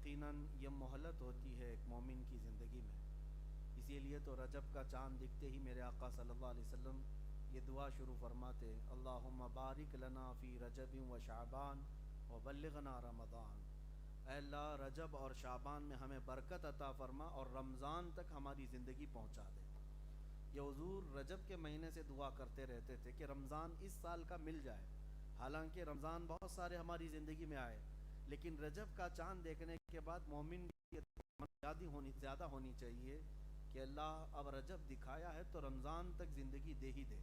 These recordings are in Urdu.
یقیناً یہ مہلت ہوتی ہے ایک مومن کی زندگی میں. اسی لیے تو رجب کا چاند دکھتے ہی میرے آقا صلی اللہ علیہ وسلم یہ دعا شروع فرماتے: اللہم بارک لنا فی رجب و شعبان و بلغنا رمضان. اے اللہ، رجب اور شعبان میں ہمیں برکت عطا فرما اور رمضان تک ہماری زندگی پہنچا دے. یہ حضور رجب کے مہینے سے دعا کرتے رہتے تھے کہ رمضان اس سال کا مل جائے. حالانکہ رمضان بہت سارے ہماری زندگی میں آئے، لیکن رجب کا چاند دیکھنے کے بعد مومن کی زیادہ ہونی چاہیے کہ اللہ اب رجب دکھایا ہے تو رمضان تک زندگی دے ہی دے.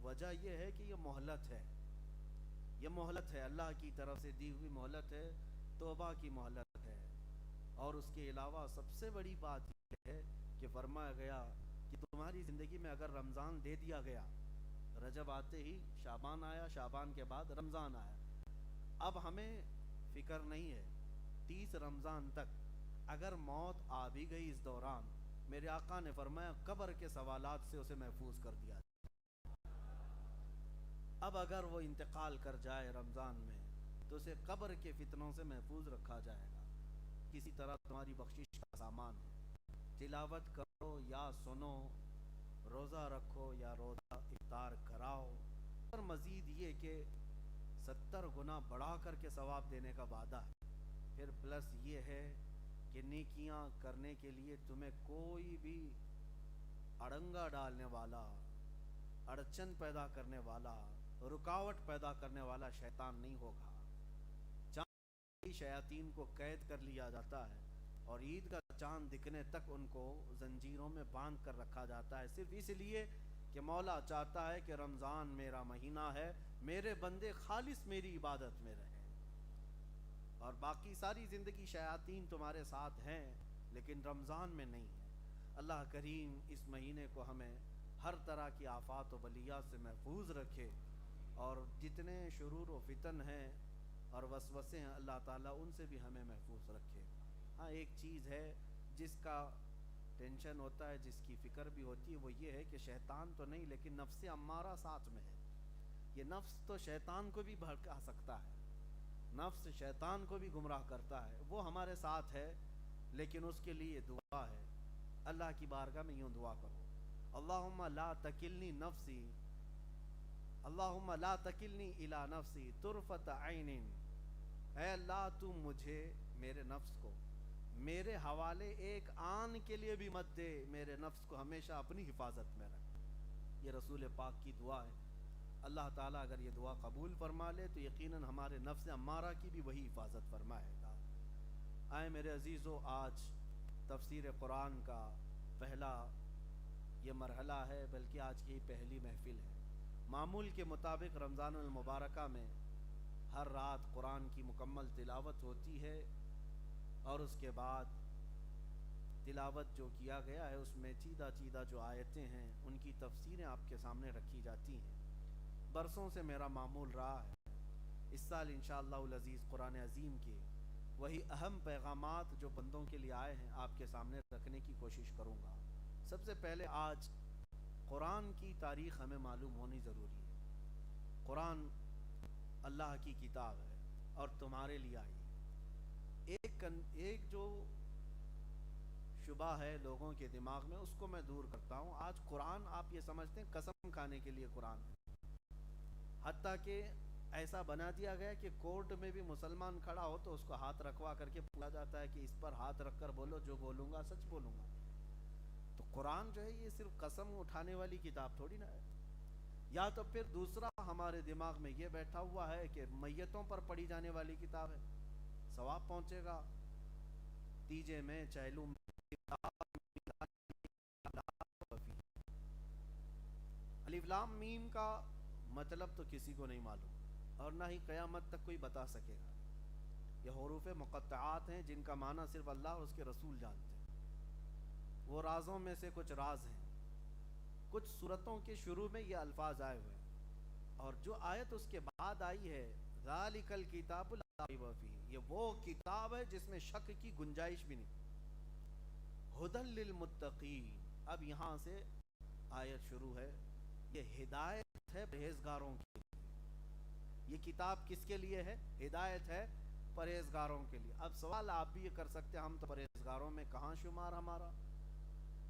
وجہ یہ ہے کہ یہ مہلت ہے، یہ مہلت ہے، اللہ کی طرف سے دی ہوئی مہلت ہے، توبہ کی مہلت ہے. اور اس کے علاوہ سب سے بڑی بات یہ ہے کہ فرمایا گیا کہ تمہاری زندگی میں اگر رمضان دے دیا گیا، رجب آتے ہی شعبان آیا، شعبان کے بعد رمضان آیا، اب ہمیں فکر نہیں ہے 30 رمضان تک. اگر موت آ بھی گئی اس دوران، میرے آقا نے فرمایا قبر کے سوالات سے اسے محفوظ کر دیا. اب اگر وہ انتقال کر جائے رمضان میں تو اسے قبر کے فتنوں سے محفوظ رکھا جائے گا. کسی طرح تمہاری بخشش کا سامان ہے. تلاوت کرو یا سنو، روزہ رکھو یا روزہ افطار کراؤ. اور مزید یہ کہ 70 گنا بڑھا کر کے ثواب دینے کا وعدہ ہے. پھر پلس یہ ہے کہ نیکیاں کرنے کے لیے تمہیں کوئی بھی اڑنگا ڈالنے والا، اڑچن پیدا کرنے والا، رکاوٹ پیدا کرنے والا شیطان نہیں ہوگا. چاند شیاطین کو قید کر لیا جاتا ہے اور عید کا چاند دکھنے تک ان کو زنجیروں میں باندھ کر رکھا جاتا ہے، صرف اس لیے کہ مولا چاہتا ہے کہ رمضان میرا مہینہ ہے، میرے بندے خالص میری عبادت میں رہیں. اور باقی ساری زندگی شیاطین تمہارے ساتھ ہیں لیکن رمضان میں نہیں ہے. اللہ کریم اس مہینے کو ہمیں ہر طرح کی آفات و بلیات سے محفوظ رکھے، اور جتنے شرور و فتن ہیں اور وسوسے ہیں اللہ تعالیٰ ان سے بھی ہمیں محفوظ رکھے. ہاں ایک چیز ہے جس کا ٹینشن ہوتا ہے، جس کی فکر بھی ہوتی ہے، وہ یہ ہے کہ شیطان تو نہیں لیکن نفس امارہ ساتھ میں ہے. یہ نفس تو شیطان کو بھی بھڑکا سکتا ہے، نفس شیطان کو بھی گمراہ کرتا ہے. وہ ہمارے ساتھ ہے لیکن اس کے لیے دعا ہے. اللہ کی بارگاہ میں یوں دعا کرو: اللہم لا تکلنی نفسی، اللہم لا تکلنی الی نفسی طرفت عین. اے اللہ تو مجھے، میرے نفس کو میرے حوالے ایک آن کے لیے بھی مت دے، میرے نفس کو ہمیشہ اپنی حفاظت میں رکھ. یہ رسول پاک کی دعا ہے. اللہ تعالیٰ اگر یہ دعا قبول فرما لے تو یقیناً ہمارے نفس امارہ کی بھی وہی حفاظت فرمائے گا. آئے میرے عزیزو، آج تفسیر قرآن کا پہلا یہ مرحلہ ہے، بلکہ آج کی پہلی محفل ہے. معمول کے مطابق رمضان المبارکہ میں ہر رات قرآن کی مکمل تلاوت ہوتی ہے، اور اس کے بعد تلاوت جو کیا گیا ہے اس میں چیدہ چیدہ جو آیتیں ہیں ان کی تفسیریں آپ کے سامنے رکھی جاتی ہیں. برسوں سے میرا معمول رہا ہے. اس سال انشاءاللہ العزیز قرآن عظیم کے وہی اہم پیغامات جو بندوں کے لیے آئے ہیں آپ کے سامنے رکھنے کی کوشش کروں گا. سب سے پہلے آج قرآن کی تاریخ ہمیں معلوم ہونی ضروری ہے. قرآن اللہ کی کتاب ہے اور تمہارے لیے آئی. ایک جو شبہ ہے لوگوں کے دماغ میں اس کو میں دور کرتا ہوں. آج قرآن آپ یہ سمجھتے ہیں قسم کھانے کے لیے قرآن ہے، حتیٰ کہ ایسا بنا دیا گیا کہ کورٹ میں بھی مسلمان کھڑا ہو تو اس کو ہاتھ رکھوا کر کے پوچھا جاتا ہے کہ اس پر ہاتھ رکھ کر بولو، جو بولوں گا سچ بولوں گا. تو قرآن جو ہے یہ صرف قسم اٹھانے والی کتاب تھوڑی نا ہے. یا تو پھر دوسرا ہمارے دماغ میں یہ بیٹھا ہوا ہے کہ میتوں پر پڑھی جانے والی کتاب ہے، ثواب پہنچے گا تیجے میں چہلوں میں. الف لام میم کا مطلب تو کسی کو نہیں معلوم اور نہ ہی قیامت تک کوئی بتا سکے گا. یہ حروف مقطعات ہیں جن کا معنی صرف اللہ اور اس کے رسول جانتے ہیں. وہ رازوں میں سے کچھ راز ہیں. کچھ سورتوں کے شروع میں یہ الفاظ آئے ہوئے ہیں، اور جو آیت اس کے بعد آئی ہے ذالک الکتاب لا ریب فیہ، یہ وہ کتاب ہے جس میں شک کی گنجائش بھی نہیں. ھدی للمتقین، اب یہاں سے آیت شروع ہے. یہ ہدایت ہے پرہیزگاروں کی. یہ کتاب کس کے لیے ہے؟ ہدایت ہے پرہیزگاروں کے لیے. اب سوال آپ بھی یہ کر سکتے ہیں ہم تو پرہیزگاروں میں کہاں شمار ہمارا؟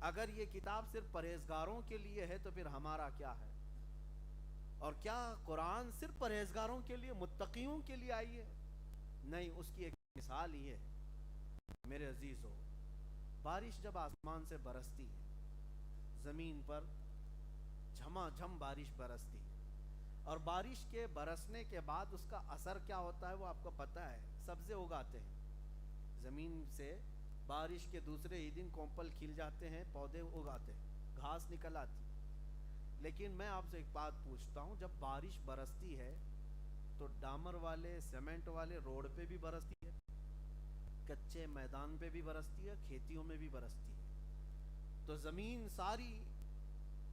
اگر یہ کتاب صرف پرہیزگاروں کے لیے ہے تو پھر ہمارا کیا ہے؟ اور کیا قرآن صرف پرہیزگاروں کے لیے، متقیوں کے لیے آئی ہے؟ نہیں، اس کی ایک مثال یہ ہے میرے عزیزو. بارش جب آسمان سے برستی ہے، زمین پر جھما جھم بارش برستی ہے، اور بارش کے برسنے کے بعد اس کا اثر کیا ہوتا ہے وہ آپ کو پتہ ہے. سبزے اگاتے ہیں زمین سے، بارش کے دوسرے ہی دن کومپل کھل جاتے ہیں، پودے اگاتے ہیں، گھاس نکل آتی. لیکن میں آپ سے ایک بات پوچھتا ہوں، جب بارش برستی ہے تو ڈامر والے، سیمنٹ والے روڈ پہ بھی برستی ہے، کچے میدان پہ بھی برستی ہے، کھیتیوں میں بھی برستی ہے. تو زمین ساری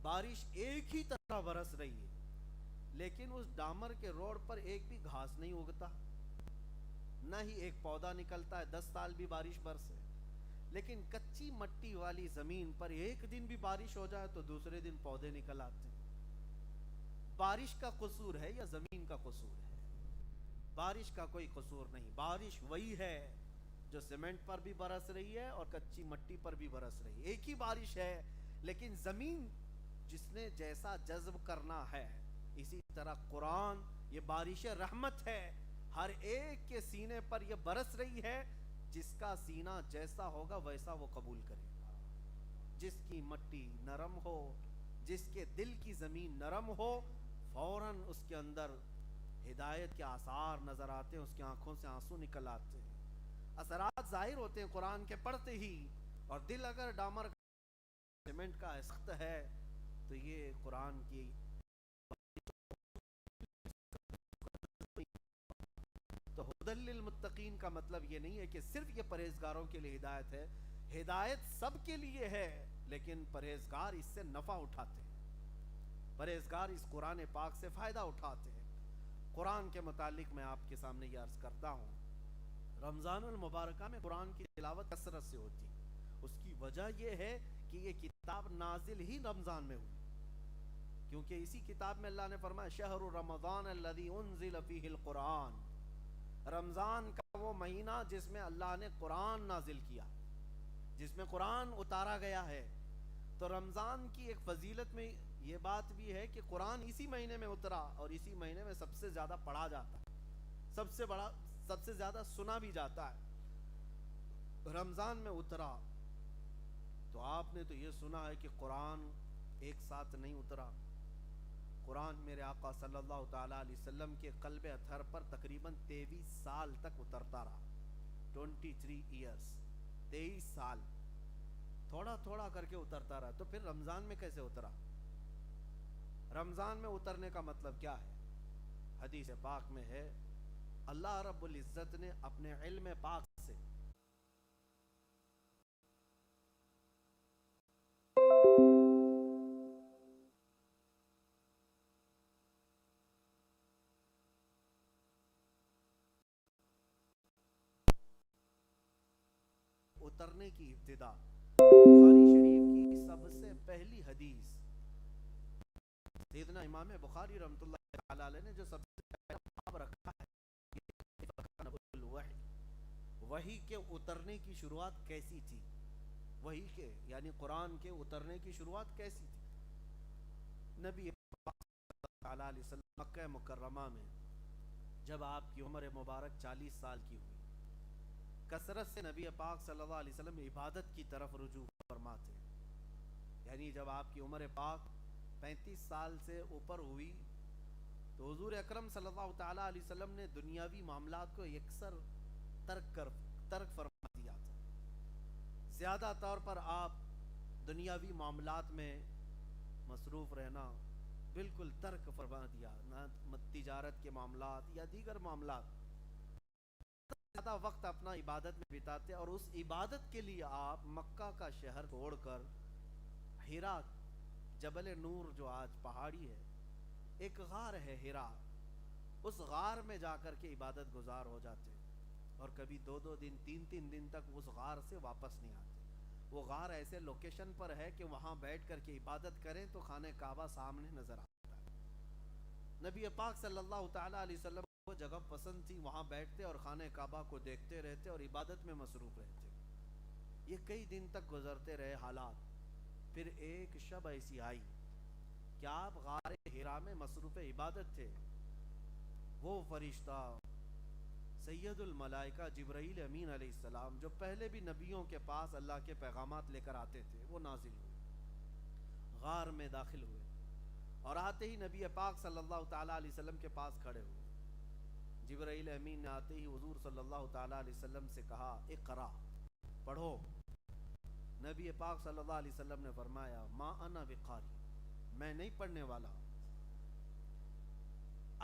بارش ایک ہی طرح برس رہی ہے، لیکن اس ڈامر کے روڈ پر ایک بھی گھاس نہیں اگتا، نہ ہی ایک پودا نکلتا ہے. 10 سال بھی بارش برسے، لیکن کچی مٹی والی زمین پر ایک دن بھی بارش ہو جائے تو دوسرے دن پودے نکل آتے ہیں. بارش کا قصور ہے یا زمین کا قصور ہے؟ بارش کا کوئی قصور نہیں. بارش وہی ہے جو سیمنٹ پر بھی برس رہی ہے اور کچی مٹی پر بھی برس رہی ہے، ایک ہی بارش ہے. لیکن زمین جس نے جیسا جذب کرنا ہے، اسی طرح قرآن یہ بارش رحمت ہے، ہر ایک کے سینے پر یہ برس رہی ہے. جس کا سینہ جیسا ہوگا ویسا وہ قبول کرے گا. جس کی مٹی نرم ہو، جس کے دل کی زمین نرم ہو، فوراً اس کے اندر ہدایت کے آثار نظر آتے ہیں، اس کی آنکھوں سے آنسو نکل آتے ہیں، اثرات ظاہر ہوتے ہیں قرآن کے پڑھتے ہی. اور دل اگر ڈامر سیمنٹ کا سخت ہے تو یہ قرآن کی تو ہدی للمتقین کا مطلب یہ نہیں ہے کہ صرف یہ پرہیزگاروں کے لیے ہدایت ہے. ہدایت سب کے لیے ہے، لیکن پرہیزگار اس سے نفع اٹھاتے ہیں، پرہیزگار اس قرآن پاک سے فائدہ اٹھاتے ہیں. قرآن کے متعلق میں آپ کے سامنے یہ عرض کرتا ہوں، رمضان المبارکہ میں قرآن کی تلاوت کثرت سے ہوتی. اس کی وجہ یہ ہے کہ یہ کتاب نازل ہی رمضان میں ہوئی، کیونکہ اسی کتاب میں اللہ نے فرمایا شہر رمضان الذی انزل فیہ القرآن، رمضان کا وہ مہینہ جس میں اللہ نے قرآن نازل کیا، جس میں قرآن اتارا گیا ہے. تو رمضان کی ایک فضیلت میں یہ بات بھی ہے کہ قرآن اسی مہینے میں اترا اور اسی مہینے میں سب سے زیادہ پڑھا جاتا ہے، سب سے زیادہ سنا بھی جاتا ہے. رمضان میں اترا تو آپ نے تو یہ سنا ہے کہ قرآن ایک ساتھ نہیں اترا. قرآن میرے آقا صلی اللہ تعالیٰ علیہ وسلم کے قلب اطہر پر تقریباً 23 سال تک اترتا رہا. 23 ایئرس، 23 سال تھوڑا تھوڑا کر کے اترتا رہا. تو پھر رمضان میں کیسے اترا؟ رمضان میں اترنے کا مطلب کیا ہے؟ حدیث پاک میں ہے اللہ رب العزت نے اپنے علم پاک سے اترنے کی ابتدا، بخاری شریف کی سب سے پہلی حدیث سیدنا امام بخاری رحمۃ اللہ تعالی علیہ نے جو سب سے پہلا باب رکھا ہے، وحی کے اترنے کی شروعات کیسی تھی، وحی کے یعنی قرآن کے اترنے کی شروعات کیسی تھی. نبی پاک صلی اللہ تعالی علیہ وسلم مکہ مکرمہ میں جب آپ کی عمر مبارک 40 سال کی ہوئی، کثرت سے نبی پاک صلی اللہ علیہ وسلم عبادت کی طرف رجوع فرماتے ہیں. یعنی جب آپ کی عمر پاک 35 سال سے اوپر ہوئی تو حضور اکرم صلی اللہ تعالیٰ علیہ وسلم نے دنیاوی معاملات کو یکسر ترک فرما دیا تھا. زیادہ طور پر آپ دنیاوی معاملات میں مصروف رہنا بالکل ترک فرما دیا، نہ تجارت کے معاملات یا دیگر معاملات، زیادہ وقت اپنا عبادت میں بتاتے. اور اس عبادت کے لیے آپ مکہ کا شہر چھوڑ کر ہیرا، جبل نور جو آج پہاڑی ہے، ایک غار ہے ہیرا، اس غار میں جا کر کے عبادت گزار ہو جاتے، اور کبھی 2 دن 3 دن تک اس غار سے واپس نہیں آتے. وہ غار ایسے لوکیشن پر ہے کہ وہاں بیٹھ کر کے عبادت کریں تو خانہ کعبہ سامنے نظر آتا ہے. نبی پاک صلی اللہ تعالیٰ علیہ وسلم وہ جگہ پسند تھی وہاں بیٹھتے اور خانہ کعبہ کو دیکھتے رہتے اور عبادت میں مصروف رہتے. یہ کئی دن تک گزرتے رہے حالات. پھر ایک شب ایسی آئی کہ آپ غار حرا میں مصروف عبادت تھے. وہ فرشتہ سید الملائکہ جبرائیل امین علیہ السلام جو پہلے بھی نبیوں کے پاس اللہ کے پیغامات لے کر آتے تھے وہ نازل ہوئے, غار میں داخل ہوئے اور آتے ہی نبی پاک صلی اللہ تعالیٰ علیہ وسلم کے پاس کھڑے ہوئے. جبرائیل امین نے آتے ہی حضور صلی اللہ تعالیٰ علیہ وسلم سے کہا اقرا, پڑھو. نبی پاک صلی اللہ علیہ وسلم نے فرمایا ما انا بقاری, میں نہیں پڑھنے والا.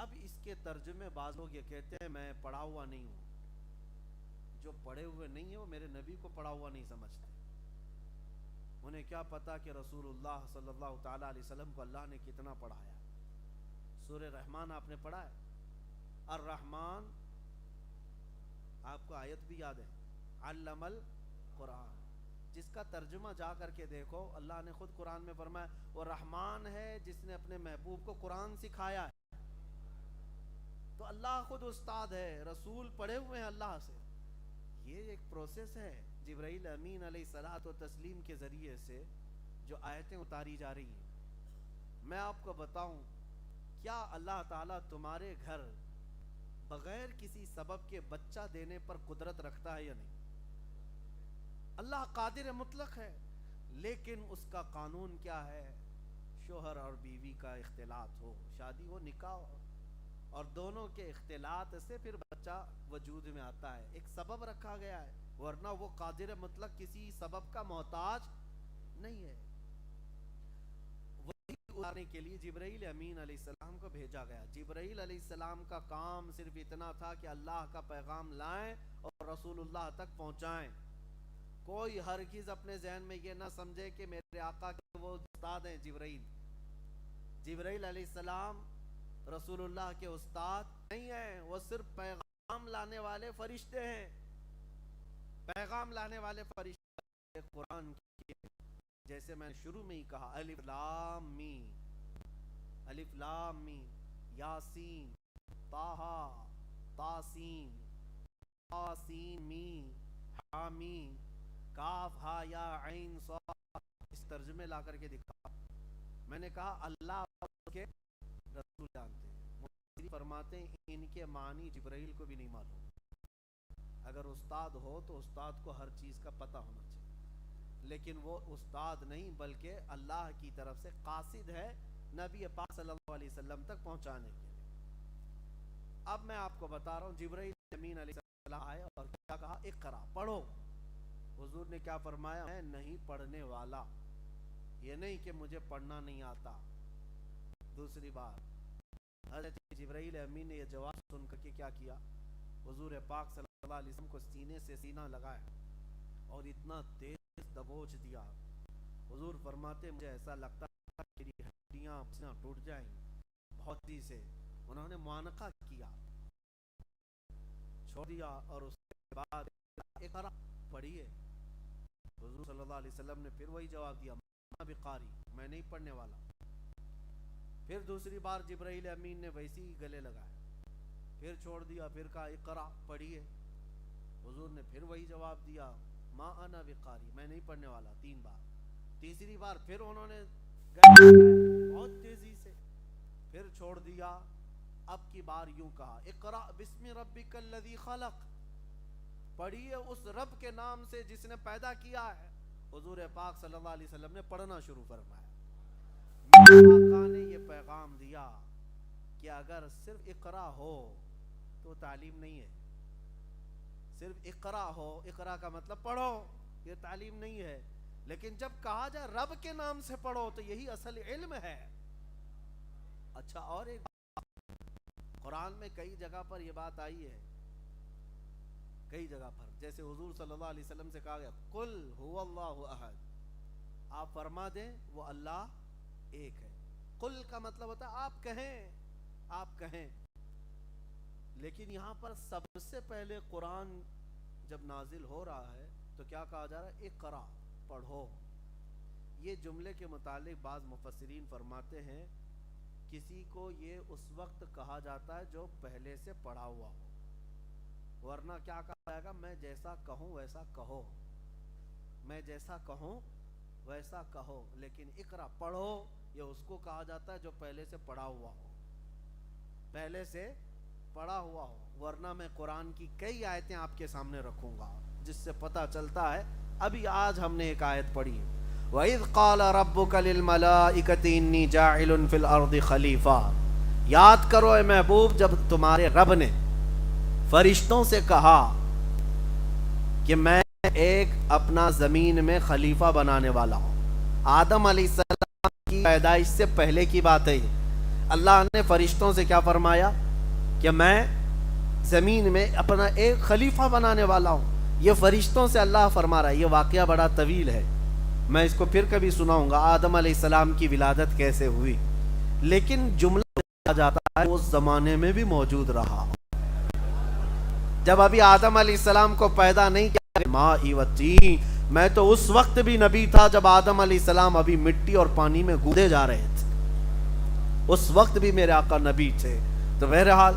اب اس کے ترجمے بعض لوگ یہ کہتے ہیں میں پڑھا ہوا نہیں ہوں. جو پڑھے ہوئے نہیں ہیں وہ میرے نبی کو پڑھا ہوا نہیں سمجھتے. انہیں کیا پتا کہ رسول اللہ صلی اللہ تعالیٰ علیہ وسلم کو اللہ نے کتنا پڑھایا. سورہ رحمان آپ نے پڑھا ہے؟ الرحمن, آپ کو آیت بھی یاد ہے, علم القرآن, جس کا ترجمہ جا کر کے دیکھو اللہ نے خود قرآن میں فرمایا وہ رحمان ہے جس نے اپنے محبوب کو قرآن سکھایا ہے. تو اللہ خود استاد ہے, رسول پڑھے ہوئے ہیں اللہ سے. یہ ایک پروسیس ہے. جبرائیل امین علیہ الصلاۃ و تسلیم کے ذریعے سے جو آیتیں اتاری جا رہی ہیں. میں آپ کو بتاؤں, کیا اللہ تعالیٰ تمہارے گھر بغیر کسی سبب کے بچہ دینے پر قدرت رکھتا ہے یا نہیں؟ اللہ قادر مطلق ہے, لیکن اس کا قانون کیا ہے؟ شوہر اور بیوی کا اختلاط ہو, شادی ہو, نکاح ہو, اور دونوں کے اختلاط سے پھر بچہ وجود میں آتا ہے. ایک سبب رکھا گیا ہے, ورنہ وہ قادر مطلق کسی سبب کا محتاج نہیں ہے. وہی اتارنے کے لیے جبرائیل امین علیہ السلام کو بھیجا گیا. جبرائیل علیہ السلام کا کام صرف اتنا تھا کہ اللہ کا پیغام لائیں اور رسول اللہ تک پہنچائیں. کوئی ہرگز اپنے ذہن میں یہ نہ سمجھے کہ میرے آقا کے وہ استاد ہیں جبرائیل. جبرائیل علیہ السلام رسول اللہ کے استاد نہیں ہیں, وہ صرف پیغام لانے والے فرشتے ہیں. پیغام لانے والے فرشتے قرآن کی, جیسے میں نے شروع میں ہی کہا الف لام میم, الف لام میم, یاسین, طٰہٰ, طاسین, طاسین میم, حامیم, کاف ہا یا عین صاد. اس ترجمے لا کر کے دکھا. میں نے کہا اللہ کے رسول جانتے ہیں. مفسرین فرماتے ہیں ان کے معنی جبرائیل کو بھی نہیں معلوم. اگر استاد ہو تو استاد کو ہر چیز کا پتہ ہونا چاہیے, لیکن وہ استاد نہیں بلکہ اللہ کی طرف سے قاصد ہے نبی پاک صلی اللہ علیہ وسلم تک پہنچانے کے لیے. اب میں آپ کو بتا رہا ہوں جبرائیل امین علیہ السلام آئے اور کیا کہا اقرا, پڑھو. حضور نے کیا فرمایا, میں نہیں پڑھنے والا. یہ نہیں کہ مجھے پڑھنا نہیں آتا. دوسری بات, حضرت جبرائیل امین نے یہ جواب سن کر کے کیا کیا, حضور پاک صلی اللہ علیہ وسلم کو سینے سے سینہ لگایا اور اتنا تیز دبوچ دیا. حضور فرماتے مجھے ایسا لگتا ہے کہ میری ہڈیاں ٹوٹ جائیں. بہت تیزی سے انہوں نے معانقہ کیا, چھوڑ دیا, اور اس کے بعد اقرا, پڑھیے. حضور صلی اللہ علیہ وسلم نے پھر وہی جواب دیا ما بقاری, میں نہیں پڑھنے والا. پھر دوسری بار جبرائیل امین نے ویسی ہی گلے لگایا, پھر چھوڑ دیا, پھر کہا اقرا, پڑھیے. حضور نے پھر وہی جواب دیا ما انا بقاری, میں نہیں پڑھنے والا. 3 بار. تیسری بار پھر انہوں نے گلے لگایا بہت تیزی سے, پھر چھوڑ دیا. اب کی بار یوں کہا اقرا بسم ربک الذی خلق, پڑھیے اس رب کے نام سے جس نے پیدا کیا ہے. حضور پاک صلی اللہ علیہ وسلم نے پڑھنا شروع فرمایا. میرے آقا نے یہ پیغام دیا کہ اگر صرف اقرا ہو تو تعلیم نہیں ہے. صرف اقرا ہو, اقرا کا مطلب پڑھو, یہ تعلیم نہیں ہے. لیکن جب کہا جائے رب کے نام سے پڑھو تو یہی اصل علم ہے. اچھا, اور ایک قرآن میں کئی جگہ پر یہ بات آئی ہے, کئی جگہ پر, جیسے حضور صلی اللہ علیہ وسلم سے کہا گیا قل هو اللہ احد, آپ فرما دیں وہ اللہ ایک ہے. قل کا مطلب ہوتا ہے آپ کہیں, آپ کہیں. لیکن یہاں پر سب سے پہلے قرآن جب نازل ہو رہا ہے تو کیا کہا جا رہا ہے, اقرا, پڑھو. یہ جملے کے متعلق بعض مفسرین فرماتے ہیں کسی کو یہ اس وقت کہا جاتا ہے جو پہلے سے پڑھا ہوا ہو، ورنہ کیا کہا جائے گا؟ میں جیسا کہوں ویسا کہو، میں جیسا کہوں ویسا کہو. لیکن اقرا پڑھو یہ اس کو کہا جاتا ہے جو پہلے سے پڑھا ہوا ہو، پہلے سے پڑھا ہوا ہو. ورنہ میں قرآن کی کئی آیتیں آپ کے سامنے رکھوں گا جس سے پتہ چلتا ہے. ابھی آج ہم نے ایک آیت پڑھی ہے، وَإِذْ قَالَ رَبُّكَ لِلْمَلَائِكَةِ إِنِّي جَاعِلٌ فِي الْأَرْضِ خَلِيفَةً. یاد کرو اے محبوب جب تمہارے رب نے فرشتوں سے کہا کہ میں ایک اپنا زمین میں خلیفہ بنانے والا ہوں. آدم علیہ السلام کی پیدائش سے پہلے کی بات ہے. اللہ نے فرشتوں سے کیا فرمایا کہ میں زمین میں اپنا ایک خلیفہ بنانے والا ہوں. یہ فرشتوں سے اللہ فرما رہا ہے. یہ واقعہ بڑا طویل ہے، میں اس کو پھر کبھی سناؤں گا آدم علیہ السلام کی ولادت کیسے ہوئی. لیکن جملہ کہا جاتا ہے اس زمانے میں بھی موجود رہا. جب ابھی آدم علیہ السلام کو پیدا نہیں کیا، ماء و طین، میں تو اس وقت بھی نبی تھا جب آدم علیہ السلام ابھی مٹی اور پانی میں گودے جا رہے تھے، اس وقت بھی میرے آقا نبی تھے. تو بہرحال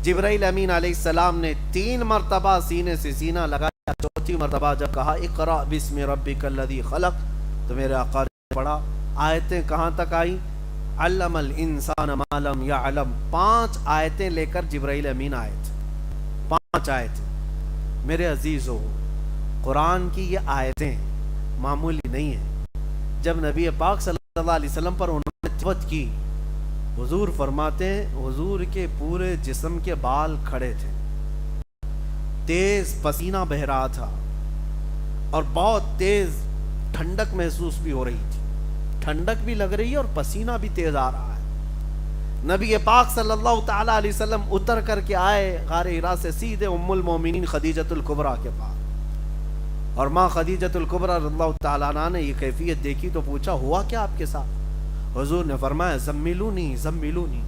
جبرائیل امین علیہ السلام نے 3 مرتبہ سینے سے سینہ لگایا. چوتھی مرتبہ جب کہا اقرأ بسم ربک الذی خلق، تو میرے آقا نے پڑھا. آیتیں کہاں تک آئیں؟ علم الانسان ما لم یعلم. 5 آیتیں لے کر جبرائیل امین آئے تھے. 5 آیتیں. میرے عزیزو، قرآن کی یہ آیتیں معمولی نہیں ہیں. جب نبی پاک صلی اللہ علیہ وسلم پر انہوں نے تلاوت کی، حضور فرماتے ہیں حضور کے پورے جسم کے بال کھڑے تھے، تیز پسینہ بہ رہا تھا اور بہت تیز ٹھنڈک محسوس بھی ہو رہی تھی. ٹھنڈک بھی لگ رہی ہے اور پسینہ بھی تیز آ رہا ہے. نبی پاک صلی اللہ تعالی علیہ وسلم اتر کر کے آئے غار حرا سے سیدھے ام المومنین خدیجۃ الکبریٰ کے پاس، اور ماں خدیجۃ الکبریٰ رضی اللہ تعالیٰ عنہا نے یہ کیفیت دیکھی تو پوچھا ہوا کیا آپ کے ساتھ؟ حضور نے فرمایا زملونی زملونی،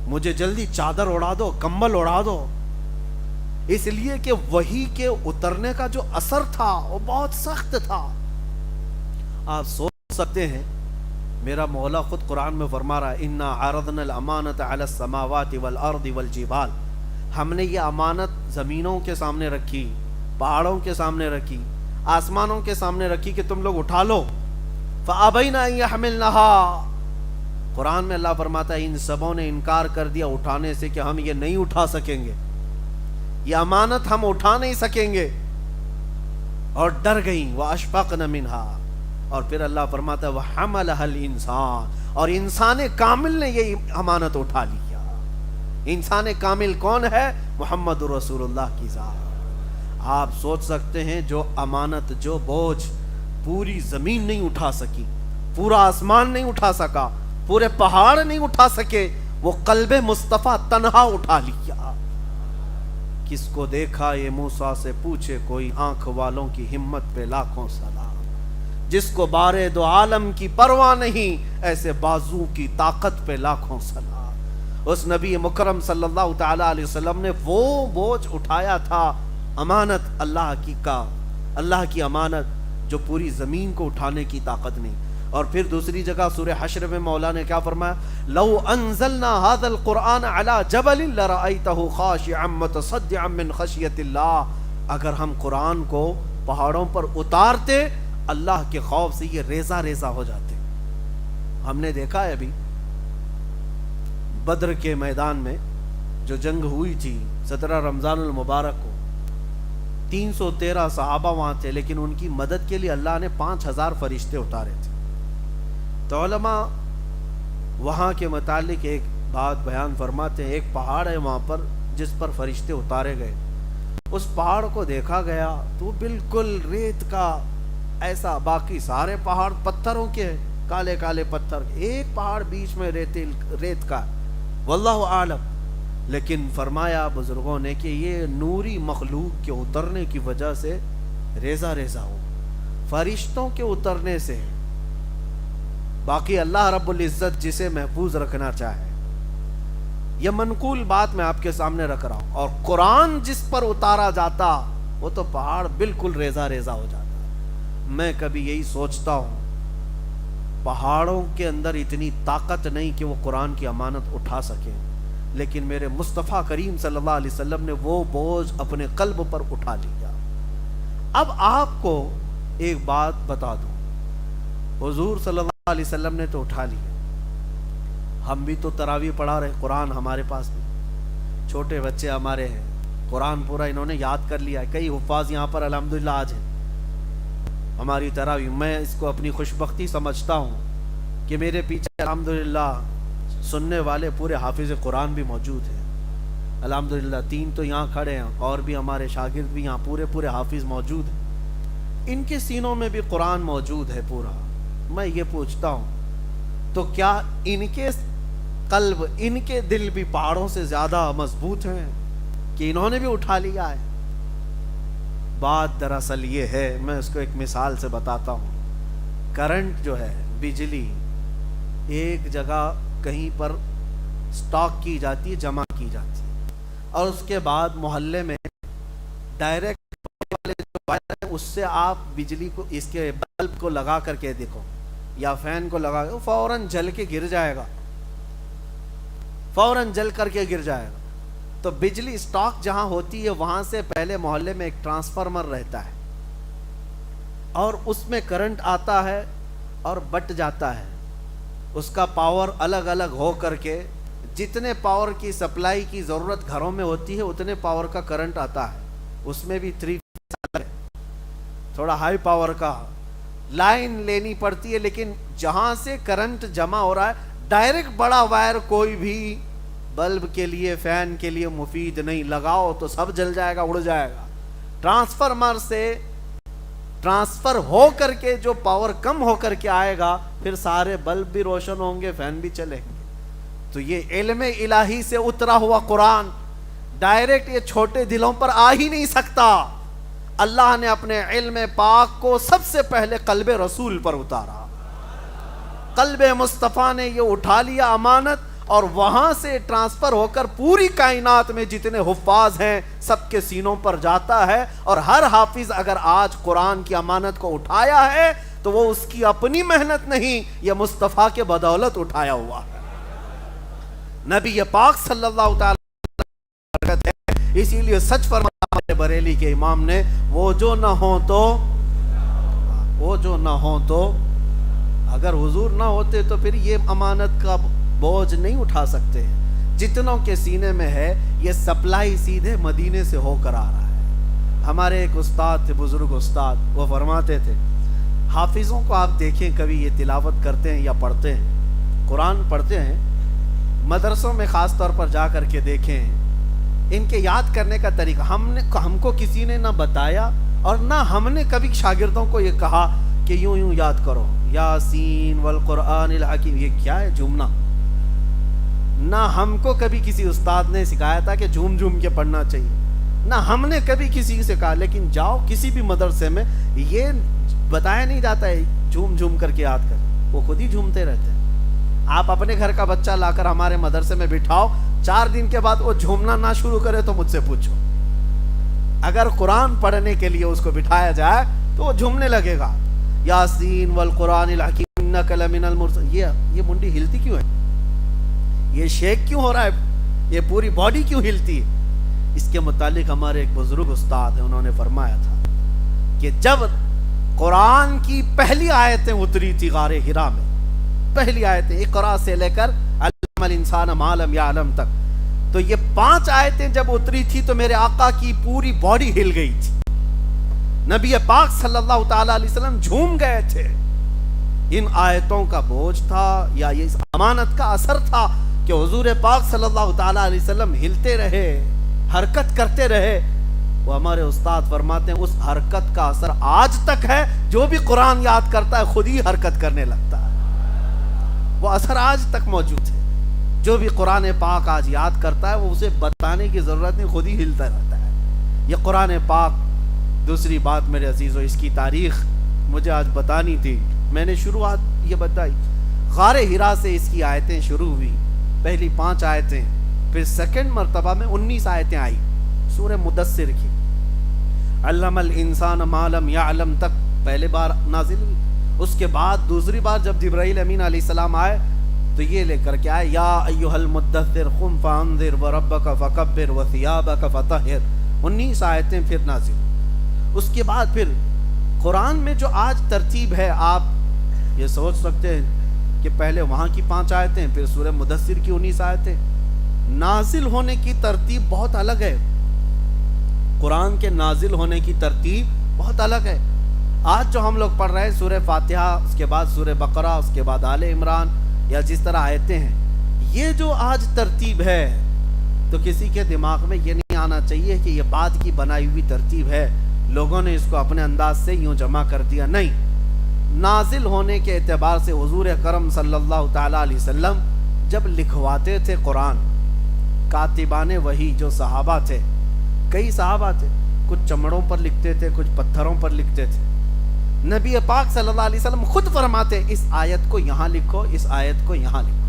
مجھے جلدی چادر اڑا دو، کمبل اڑا دو. اس لیے کہ وحی کے اترنے کا جو اثر تھا وہ بہت سخت تھا. آپ سوچ سکتے ہیں میرا مولا خود قرآن میں فرما رہا ہے انا عرضنا الامانۃ علی السماوات والارض والجبال. ہم نے یہ امانت زمینوں کے سامنے رکھی، پہاڑوں کے سامنے رکھی، آسمانوں کے سامنے رکھی کہ تم لوگ اٹھا لو. فابین ان یحملنها. قرآن میں اللہ فرماتا ہے ان سبوں نے انکار کر دیا اٹھانے سے کہ ہم یہ نہیں اٹھا سکیں گے، یہ امانت ہم اٹھا نہیں سکیں گے، اور ڈر گئیں. واشفقن منها. اور پھر اللہ فرماتا ہے وحملها الانسان. اور انسان کامل نے یہ امانت اٹھا لیا. انسان کامل کون ہے؟ محمد رسول اللہ کی ذات. آپ سوچ سکتے ہیں جو امانت، جو بوجھ پوری زمین نہیں اٹھا سکی، پورا آسمان نہیں اٹھا سکا، پورے پہاڑ نہیں اٹھا سکے، وہ قلب مصطفیٰ تنہا اٹھا لیا. کس کو دیکھا یہ موسیٰ سے پوچھے کوئی، آنکھ والوں کی ہمت پہ لاکھوں سلام. جس کو بارے دو عالم کی پرواہ نہیں، ایسے بازو کی طاقت پہ لاکھوں سلام. اس نبی مکرم صلی اللہ تعالی علیہ وسلم نے وہ بوجھ اٹھایا تھا، امانت اللہ کی امانت جو پوری زمین کو اٹھانے کی طاقت نہیں. اور پھر دوسری جگہ سورہ حشر میں مولا نے کیا فرمایا؟ لو انزلنا هذا القرآن على جبل لرأيته خاشعا متصدعا من خشیۃ اللہ. اگر ہم قرآن کو پہاڑوں پر اتارتے اللہ کے خوف سے یہ ریزہ ریزہ ہو جاتے. ہم نے دیکھا ہے ابھی بدر کے میدان میں جو جنگ ہوئی تھی 17 رمضان المبارک کو، 313 صحابہ وہاں تھے، لیکن ان کی مدد کے لیے اللہ نے 5000 فرشتے اتارے تھے. تو علماء وہاں کے متعلق ایک بات بیان فرماتے ہیں، ایک پہاڑ ہے وہاں پر جس پر فرشتے اتارے گئے. اس پہاڑ کو دیکھا گیا تو بالکل ریت کا ایسا، باقی سارے پہاڑ پتھروں کے، کالے کالے پتھر، ایک پہاڑ بیچ میں ریت کا، واللہ عالم. لیکن فرمایا بزرگوں نے کہ یہ نوری مخلوق کے اترنے کی وجہ سے ریزہ ریزہ ہو، فرشتوں کے اترنے سے. باقی اللہ رب العزت جسے محفوظ رکھنا چاہے، یہ منقول بات میں آپ کے سامنے رکھ رہا ہوں. اور قرآن جس پر اتارا جاتا وہ تو پہاڑ بالکل ریزہ ریزہ ہو جاتا. میں کبھی یہی سوچتا ہوں پہاڑوں کے اندر اتنی طاقت نہیں کہ وہ قرآن کی امانت اٹھا سکیں، لیکن میرے مصطفیٰ کریم صلی اللہ علیہ وسلم نے وہ بوجھ اپنے قلب پر اٹھا لیا۔ اب آپ کو ایک بات بتا دوں، حضور صلی اللہ علیہ وسلم نے تو اٹھا لیا، ہم بھی تو تراویح پڑھا رہے، قرآن ہمارے پاس بھی، چھوٹے بچے ہمارے ہیں، قرآن پورا انہوں نے یاد کر لیا ہے، کئی حفاظ یہاں پر الحمدللہ آج ہیں ہماری تراویح۔ میں اس کو اپنی خوشبختی سمجھتا ہوں کہ میرے پیچھے الحمدللہ سننے والے پورے حافظ قرآن بھی موجود ہیں، الحمدللہ 3 تو یہاں کھڑے ہیں، اور بھی ہمارے شاگرد بھی یہاں پورے حافظ موجود ہیں، ان کے سینوں میں بھی قرآن موجود ہے پورا۔ میں یہ پوچھتا ہوں تو کیا ان کے قلب، ان کے دل بھی پہاڑوں سے زیادہ مضبوط ہیں کہ انہوں نے بھی اٹھا لیا ہے؟ بات دراصل یہ ہے، میں اس کو ایک مثال سے بتاتا ہوں۔ کرنٹ جو ہے، بجلی ایک جگہ کہیں پر سٹاک کی جاتی ہے، جمع کی جاتی ہے، اور اس کے بعد محلے میں ڈائریکٹ والے جو وائر ہے اس سے آپ بجلی کو، اس کے بلب کو لگا کر کے دیکھو یا فین کو لگا کے، فوراً جل کے گر جائے گا، فوراً جل کر کے گر جائے گا۔ تو بجلی سٹاک جہاں ہوتی ہے وہاں سے پہلے محلے میں ایک ٹرانسفارمر رہتا ہے، اور اس میں کرنٹ آتا ہے اور بٹ جاتا ہے، اس کا پاور الگ الگ ہو کر کے جتنے پاور کی سپلائی کی ضرورت گھروں میں ہوتی ہے اتنے پاور کا کرنٹ آتا ہے۔ اس میں بھی 3 فیز ہے، تھوڑا ہائی پاور کا لائن لینی پڑتی ہے، لیکن جہاں سے کرنٹ جمع ہو رہا ہے ڈائریکٹ بڑا وائر کوئی بھی بلب کے لیے، فین کے لیے مفید نہیں، لگاؤ تو سب جل جائے گا، اڑ جائے گا۔ ٹرانسفارمر سے ٹرانسفر ہو کر کے جو پاور کم ہو کر کے آئے گا، پھر سارے بلب بھی روشن ہوں گے، فین بھی چلیں گے۔ تو یہ علم الہی سے اترا ہوا قرآن ڈائریکٹ یہ چھوٹے دلوں پر آ ہی نہیں سکتا۔ اللہ نے اپنے علم پاک کو سب سے پہلے قلب رسول پر اتارا، قلب مصطفیٰ نے یہ اٹھا لیا امانت، اور وہاں سے ٹرانسفر ہو کر پوری کائنات میں جتنے حفاظ ہیں سب کے سینوں پر جاتا ہے۔ اور ہر حافظ اگر آج قرآن کی امانت کو اٹھایا ہے تو وہ اس کی اپنی محنت نہیں، یہ مصطفیٰ کے بدولت اٹھایا ہوا ہے، نبی پاک صلی اللہ تعالی برکت ہے۔ اسی لیے سچ فرمایا بریلی کے امام نے، وہ جو نہ ہوں تو اگر حضور نہ ہوتے تو پھر یہ امانت کا بوجھ نہیں اٹھا سکتے۔ جتنوں کے سینے میں ہے یہ سپلائی سیدھے مدینے سے ہو کر آ رہا ہے۔ ہمارے ایک استاد تھے، بزرگ استاد، وہ فرماتے تھے حافظوں کو آپ دیکھیں کبھی یہ تلاوت کرتے ہیں یا پڑھتے ہیں، قرآن پڑھتے ہیں، مدرسوں میں خاص طور پر جا کر کے دیکھیں ان کے یاد کرنے کا طریقہ، ہم کو کسی نے نہ بتایا اور نہ ہم نے کبھی شاگردوں کو یہ کہا کہ یوں یاد کرو، یاسین والقرآن الحکیم، یہ کیا ہے جھومنا؟ نہ ہم کو کبھی کسی استاد نے سکھایا تھا کہ جھوم کے پڑھنا چاہیے، نہ ہم نے کبھی کسی سے کہا، لیکن جاؤ کسی بھی مدرسے میں یہ بتایا نہیں جاتا ہے جھوم کر کے یاد کر، وہ خود ہی جھومتے رہتے ہیں۔ آپ اپنے گھر کا بچہ لا کر ہمارے مدرسے میں بٹھاؤ، 4 دن کے بعد وہ جھومنا نہ شروع کرے تو مجھ سے پوچھو۔ اگر قرآن پڑھنے کے لیے اس کو بٹھایا جائے تو وہ جھومنے لگے گا، یاسین والقرآن الحکیم انک لمن المرسلین۔ یہ منڈی ہلتی کیوں ہے؟ یہ شیک کیوں ہو رہا ہے؟ یہ پوری باڈی کیوں ہلتی ہے؟ اس کے متعلق ہمارے ایک بزرگ استاد ہیں، انہوں نے فرمایا تھا کہ جب قرآن کی پہلی آیتیں اتری تھی غار حرا میں، پہلی آیتیں اقرا سے لے کر علم الانسان ما لم یعلم تک، تو یہ 5 آیتیں جب اتری تھی تو میرے آقا کی پوری باڈی ہل گئی تھی، نبی پاک صلی اللہ تعالی علیہ وسلم جھوم گئے تھے۔ ان آیتوں کا بوجھ تھا یا یہ اس امانت کا اثر تھا کہ حضور پاک صلی اللہ تعالی علیہ وسلم ہلتے رہے، حرکت کرتے رہے۔ وہ ہمارے استاد فرماتے ہیں اس حرکت کا اثر آج تک ہے، جو بھی قرآن یاد کرتا ہے خود ہی حرکت کرنے لگتا ہے، وہ اثر آج تک موجود ہے۔ جو بھی قرآن پاک آج یاد کرتا ہے وہ اسے بتانے کی ضرورت نہیں، خود ہی ہلتا رہتا ہے۔ یہ قرآن پاک۔ دوسری بات میرے عزیزو، اس کی تاریخ مجھے آج بتانی تھی، میں نے شروعات یہ بتائی، غار حرا سے اس کی آیتیں شروع ہوئی، پہلی 5 آیتیں، پھر سیکنڈ مرتبہ میں 19 آیتیں آئی سورہ مدثر کی، علم الانسان ما لم یعلم تک پہلے بار نازل ہوئی، اس کے بعد دوسری بار جب جبرائیل امین علیہ السلام آئے تو یہ لے کر کے آئے یا ایھا المدثر قم فانذر وربک فکبر وثیابک فطہر، 19 آیتیں پھر نازل۔ اس کے بعد پھر قرآن میں جو آج ترتیب ہے، آپ یہ سوچ سکتے ہیں کہ پہلے وہاں کی 5 آیتیں، پھر سورہ مدثر کی 19 آیتیں، نازل ہونے کی ترتیب بہت الگ ہے۔ قرآن کے نازل ہونے کی ترتیب بہت الگ ہے۔ آج جو ہم لوگ پڑھ رہے ہیں سورہ فاتحہ، اس کے بعد سورہ بقرہ، اس کے بعد آل عمران، یا جس طرح آیتیں ہیں، یہ جو آج ترتیب ہے تو کسی کے دماغ میں یہ نہیں آنا چاہیے کہ یہ بعد کی بنائی ہوئی ترتیب ہے، لوگوں نے اس کو اپنے انداز سے یوں جمع کر دیا۔ نہیں، نازل ہونے کے اعتبار سے حضور اکرم صلی اللہ تعالیٰ علیہ وسلم جب لکھواتے تھے قرآن، کاتبان وحی جو صحابہ تھے، کئی صحابہ تھے، کچھ چمڑوں پر لکھتے تھے، کچھ پتھروں پر لکھتے تھے۔ نبی پاک صلی اللہ علیہ وسلم خود فرماتے اس آیت کو یہاں لکھو، اس آیت کو یہاں لکھو۔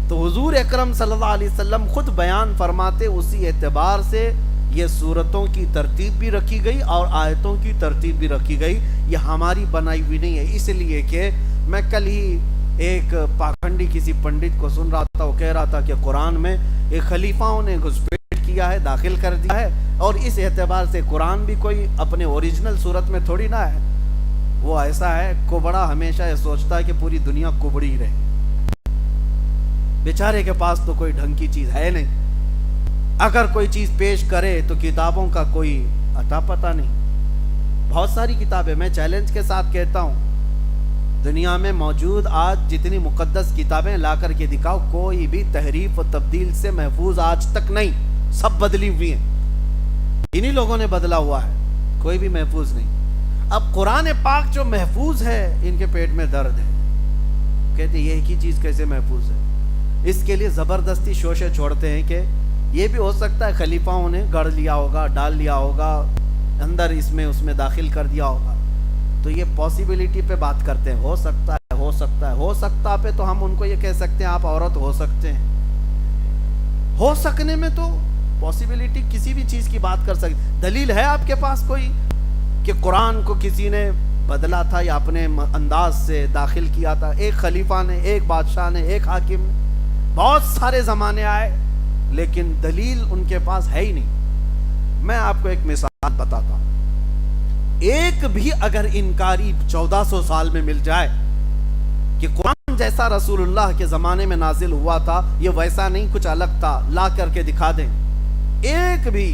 تو حضور اکرم صلی اللہ علیہ وسلم خود بیان فرماتے، اسی اعتبار سے یہ سورتوں کی ترتیب بھی رکھی گئی اور آیتوں کی ترتیب بھی رکھی گئی، یہ ہماری بنائی ہوئی نہیں ہے۔ اس لیے کہ میں کل ہی ایک پاکھنڈی کسی پنڈت کو سن رہا تھا، وہ کہہ رہا تھا کہ قرآن میں ایک خلیفاؤں نے گھسپیٹ کیا ہے، داخل کر دیا ہے، اور اس اعتبار سے قرآن بھی کوئی اپنے اوریجنل صورت میں تھوڑی نہ ہے۔ وہ ایسا ہے، کوبڑا ہمیشہ یہ سوچتا ہے کہ پوری دنیا کوبڑی رہے، بیچارے کے پاس تو کوئی ڈھنگ کی چیز ہے نہیں، اگر کوئی چیز پیش کرے تو کتابوں کا کوئی اتا پتہ نہیں۔ بہت ساری کتابیں، میں چیلنج کے ساتھ کہتا ہوں، دنیا میں موجود آج جتنی مقدس کتابیں لا کر کے دکھاؤ، کوئی بھی تحریف و تبدیل سے محفوظ آج تک نہیں، سب بدلی ہوئی ہیں، انہی لوگوں نے بدلا ہوا ہے، کوئی بھی محفوظ نہیں۔ اب قرآن پاک جو محفوظ ہے، ان کے پیٹ میں درد ہے، کہتے ہیں یہ ایک ہی چیز کیسے محفوظ ہے؟ اس کے لیے زبردستی شوشے چھوڑتے ہیں کہ یہ بھی ہو سکتا ہے خلیفاؤں نے گڑھ لیا ہوگا، ڈال لیا ہوگا اندر، اس میں داخل کر دیا ہوگا۔ تو یہ پاسیبلٹی پہ بات کرتے ہیں، ہو سکتا ہے، ہو سکتا ہے، ہو سکتا پہ تو ہم ان کو یہ کہہ سکتے ہیں آپ عورت ہو سکتے ہیں۔ ہو سکنے میں تو پاسیبلٹی کسی بھی چیز کی بات کر سکتے۔ دلیل ہے آپ کے پاس کوئی کہ قرآن کو کسی نے بدلا تھا یا اپنے انداز سے داخل کیا تھا؟ ایک خلیفہ نے، ایک بادشاہ نے، ایک حاکم نے، بہت سارے زمانے آئے لیکن دلیل ان کے پاس ہے ہی نہیں۔ میں آپ کو ایک مثال بتاتا ہوں، ایک بھی اگر انکاری 1400 سال میں مل جائے کہ قرآن جیسا رسول اللہ کے زمانے میں نازل ہوا تھا، یہ ویسا نہیں کچھ الگ تھا، لا کر کے دکھا دیں، ایک بھی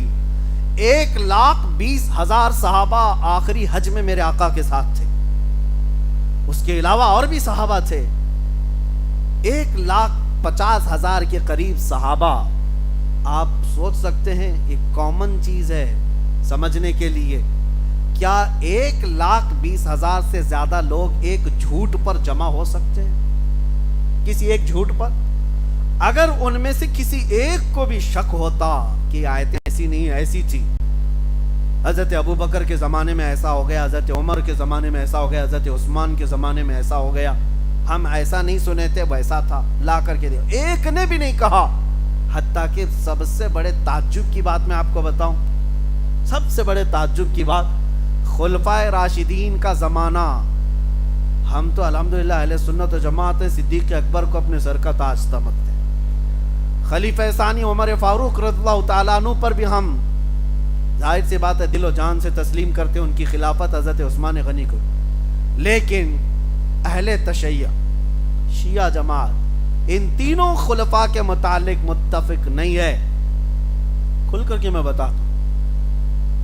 1,20,000 صحابہ آخری حج میں میرے آقا کے ساتھ تھے، اس کے علاوہ اور بھی صحابہ تھے، 1,50,000 کے قریب صحابہ۔ آپ سوچ سکتے ہیں ایک کامن چیز ہے سمجھنے کے لیے، کیا 1,20,000 سے زیادہ لوگ ایک جھوٹ پر جمع ہو سکتے ہیں؟ کسی ایک جھوٹ پر اگر ان میں سے کسی ایک کو بھی شک ہوتا کہ آیتیں ایسی نہیں ایسی تھی، حضرت ابو بکر کے زمانے میں ایسا ہو گیا، حضرت عمر کے زمانے میں ایسا ہو گیا، حضرت عثمان کے زمانے میں ایسا ہو گیا، ہم ایسا نہیں سنے تھے، ویسا تھا، لا کر کے دیا، ایک نے بھی نہیں کہا۔ حتیٰ کہ سب سے بڑے تعجب کی بات میں آپ کو بتاؤں، سب سے بڑے تعجب کی بات، خلفائے راشدین کا زمانہ، ہم تو الحمدللہ اہل سنت و جماعت صدیق اکبر کو اپنے سر کا تاج سمجھتے ہیں، خلیفہ ثانی عمر فاروق رضی اللہ تعالیٰ عنہ پر بھی ہم ظاہر سی بات ہے دل و جان سے تسلیم کرتے ہیں، ان کی خلافت حضرت عثمان غنی کو، لیکن اہل تشیع، شیعہ جماعت، ان تینوں خلفاء کے متعلق متفق نہیں ہے۔ کھل کر کے میں بتاتا ہوں،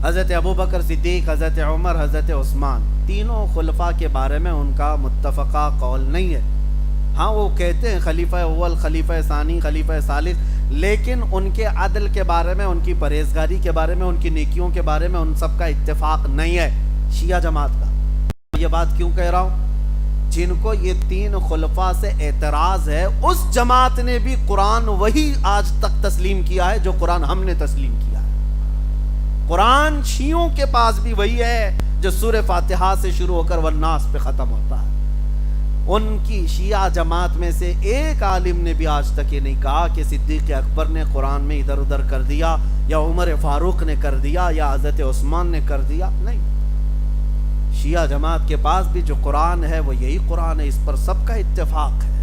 حضرت ابوبکر صدیق، حضرت عمر، حضرت عثمان، تینوں خلفاء کے بارے میں ان کا متفقہ قول نہیں ہے۔ ہاں وہ کہتے ہیں خلیفہ اول، خلیفہ ثانی، خلیفہ ثالث، لیکن ان کے عدل کے بارے میں، ان کی پرہیزگاری کے بارے میں، ان کی نیکیوں کے بارے میں ان سب کا اتفاق نہیں ہے شیعہ جماعت کا۔ یہ بات کیوں کہہ رہا ہوں؟ جن کو یہ تین خلفاء سے اعتراض ہے، اس جماعت نے بھی قرآن وہی آج تک تسلیم کیا ہے جو قرآن ہم نے تسلیم کیا ہے۔ قرآن شیعوں کے پاس بھی وہی ہے جو سورہ فاتحہ سے شروع ہو کر والناس پہ ختم ہوتا ہے۔ ان کی شیعہ جماعت میں سے ایک عالم نے بھی آج تک یہ نہیں کہا کہ صدیق اکبر نے قرآن میں ادھر ادھر کر دیا، یا عمر فاروق نے کر دیا، یا حضرت عثمان نے کر دیا، نہیں۔ شیعہ جماعت کے پاس بھی جو قرآن ہے وہ یہی قرآن ہے، اس پر سب کا اتفاق ہے۔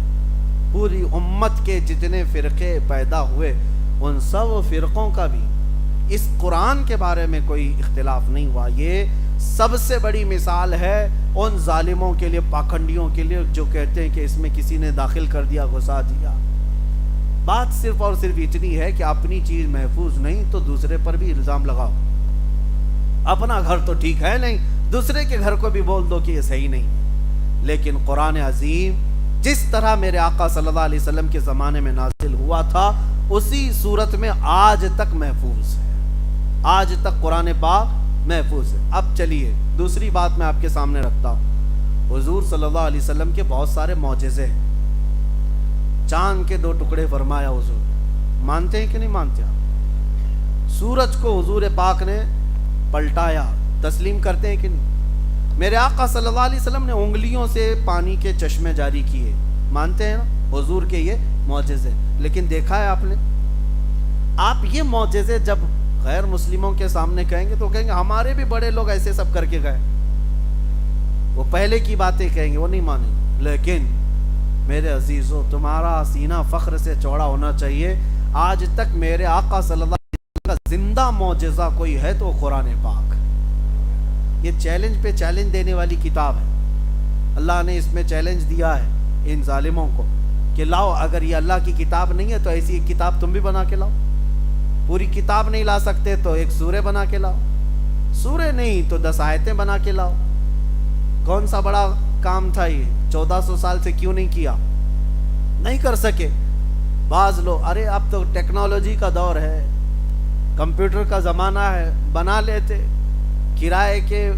پوری امت کے جتنے فرقے پیدا ہوئے ان سب فرقوں کا بھی اس قرآن کے بارے میں کوئی اختلاف نہیں ہوا۔ یہ سب سے بڑی مثال ہے ان ظالموں کے لیے، پاکھنڈیوں کے لیے، جو کہتے ہیں کہ اس میں کسی نے داخل کر دیا، گھسا دیا۔ بات صرف اور صرف اتنی ہے کہ اپنی چیز محفوظ نہیں تو دوسرے پر بھی الزام لگاؤ۔ اپنا گھر تو ٹھیک ہے نہیں، دوسرے کے گھر کو بھی بول دو کہ یہ صحیح نہیں۔ لیکن قرآن عظیم جس طرح میرے آقا صلی اللہ علیہ وسلم کے زمانے میں نازل ہوا تھا اسی صورت میں آج تک محفوظ ہے، آج تک قرآن پاک محفوظ ہے۔ اب چلیے دوسری بات میں آپ کے سامنے رکھتا ہوں۔ حضور صلی اللہ علیہ وسلم کے بہت سارے معجزے ہیں۔ چاند کے 2 ٹکڑے فرمایا حضور، مانتے ہیں کہ نہیں مانتے آپ؟ سورج کو حضور پاک نے پلٹایا، تسلیم کرتے ہیں کہ نہیں؟ میرے آقا صلی اللہ علیہ وسلم نے انگلیوں سے پانی کے چشمے جاری کیے، مانتے ہیں نا حضور کے یہ معجزے؟ لیکن دیکھا ہے آپ نے، آپ یہ معجزے جب غیر مسلموں کے سامنے کہیں گے تو کہیں گے ہمارے بھی بڑے لوگ ایسے سب کر کے گئے، وہ پہلے کی باتیں کہیں گے، وہ نہیں مانیں گے۔ لیکن میرے عزیزو، تمہارا سینہ فخر سے چوڑا ہونا چاہیے۔ آج تک میرے آقا صلی اللہ علیہ وسلم کا زندہ معجزہ کوئی ہے تو قرآن پاک۔ یہ چیلنج پہ چیلنج دینے والی کتاب ہے۔ اللہ نے اس میں چیلنج دیا ہے ان ظالموں کو کہ لاؤ، اگر یہ اللہ کی کتاب نہیں ہے تو ایسی ایک کتاب تم بھی بنا کے لاؤ۔ پوری کتاب نہیں لا سکتے تو ایک سورہ بنا کے لاؤ، سورہ نہیں تو 10 آیتیں بنا کے لاؤ۔ کون سا بڑا کام تھا یہ؟ 1400 سال سے کیوں نہیں کیا؟ نہیں کر سکے۔ بعض لوگ ارے اب تو ٹیکنالوجی کا دور ہے، کمپیوٹر کا زمانہ ہے، بنا لیتے، کرائے کے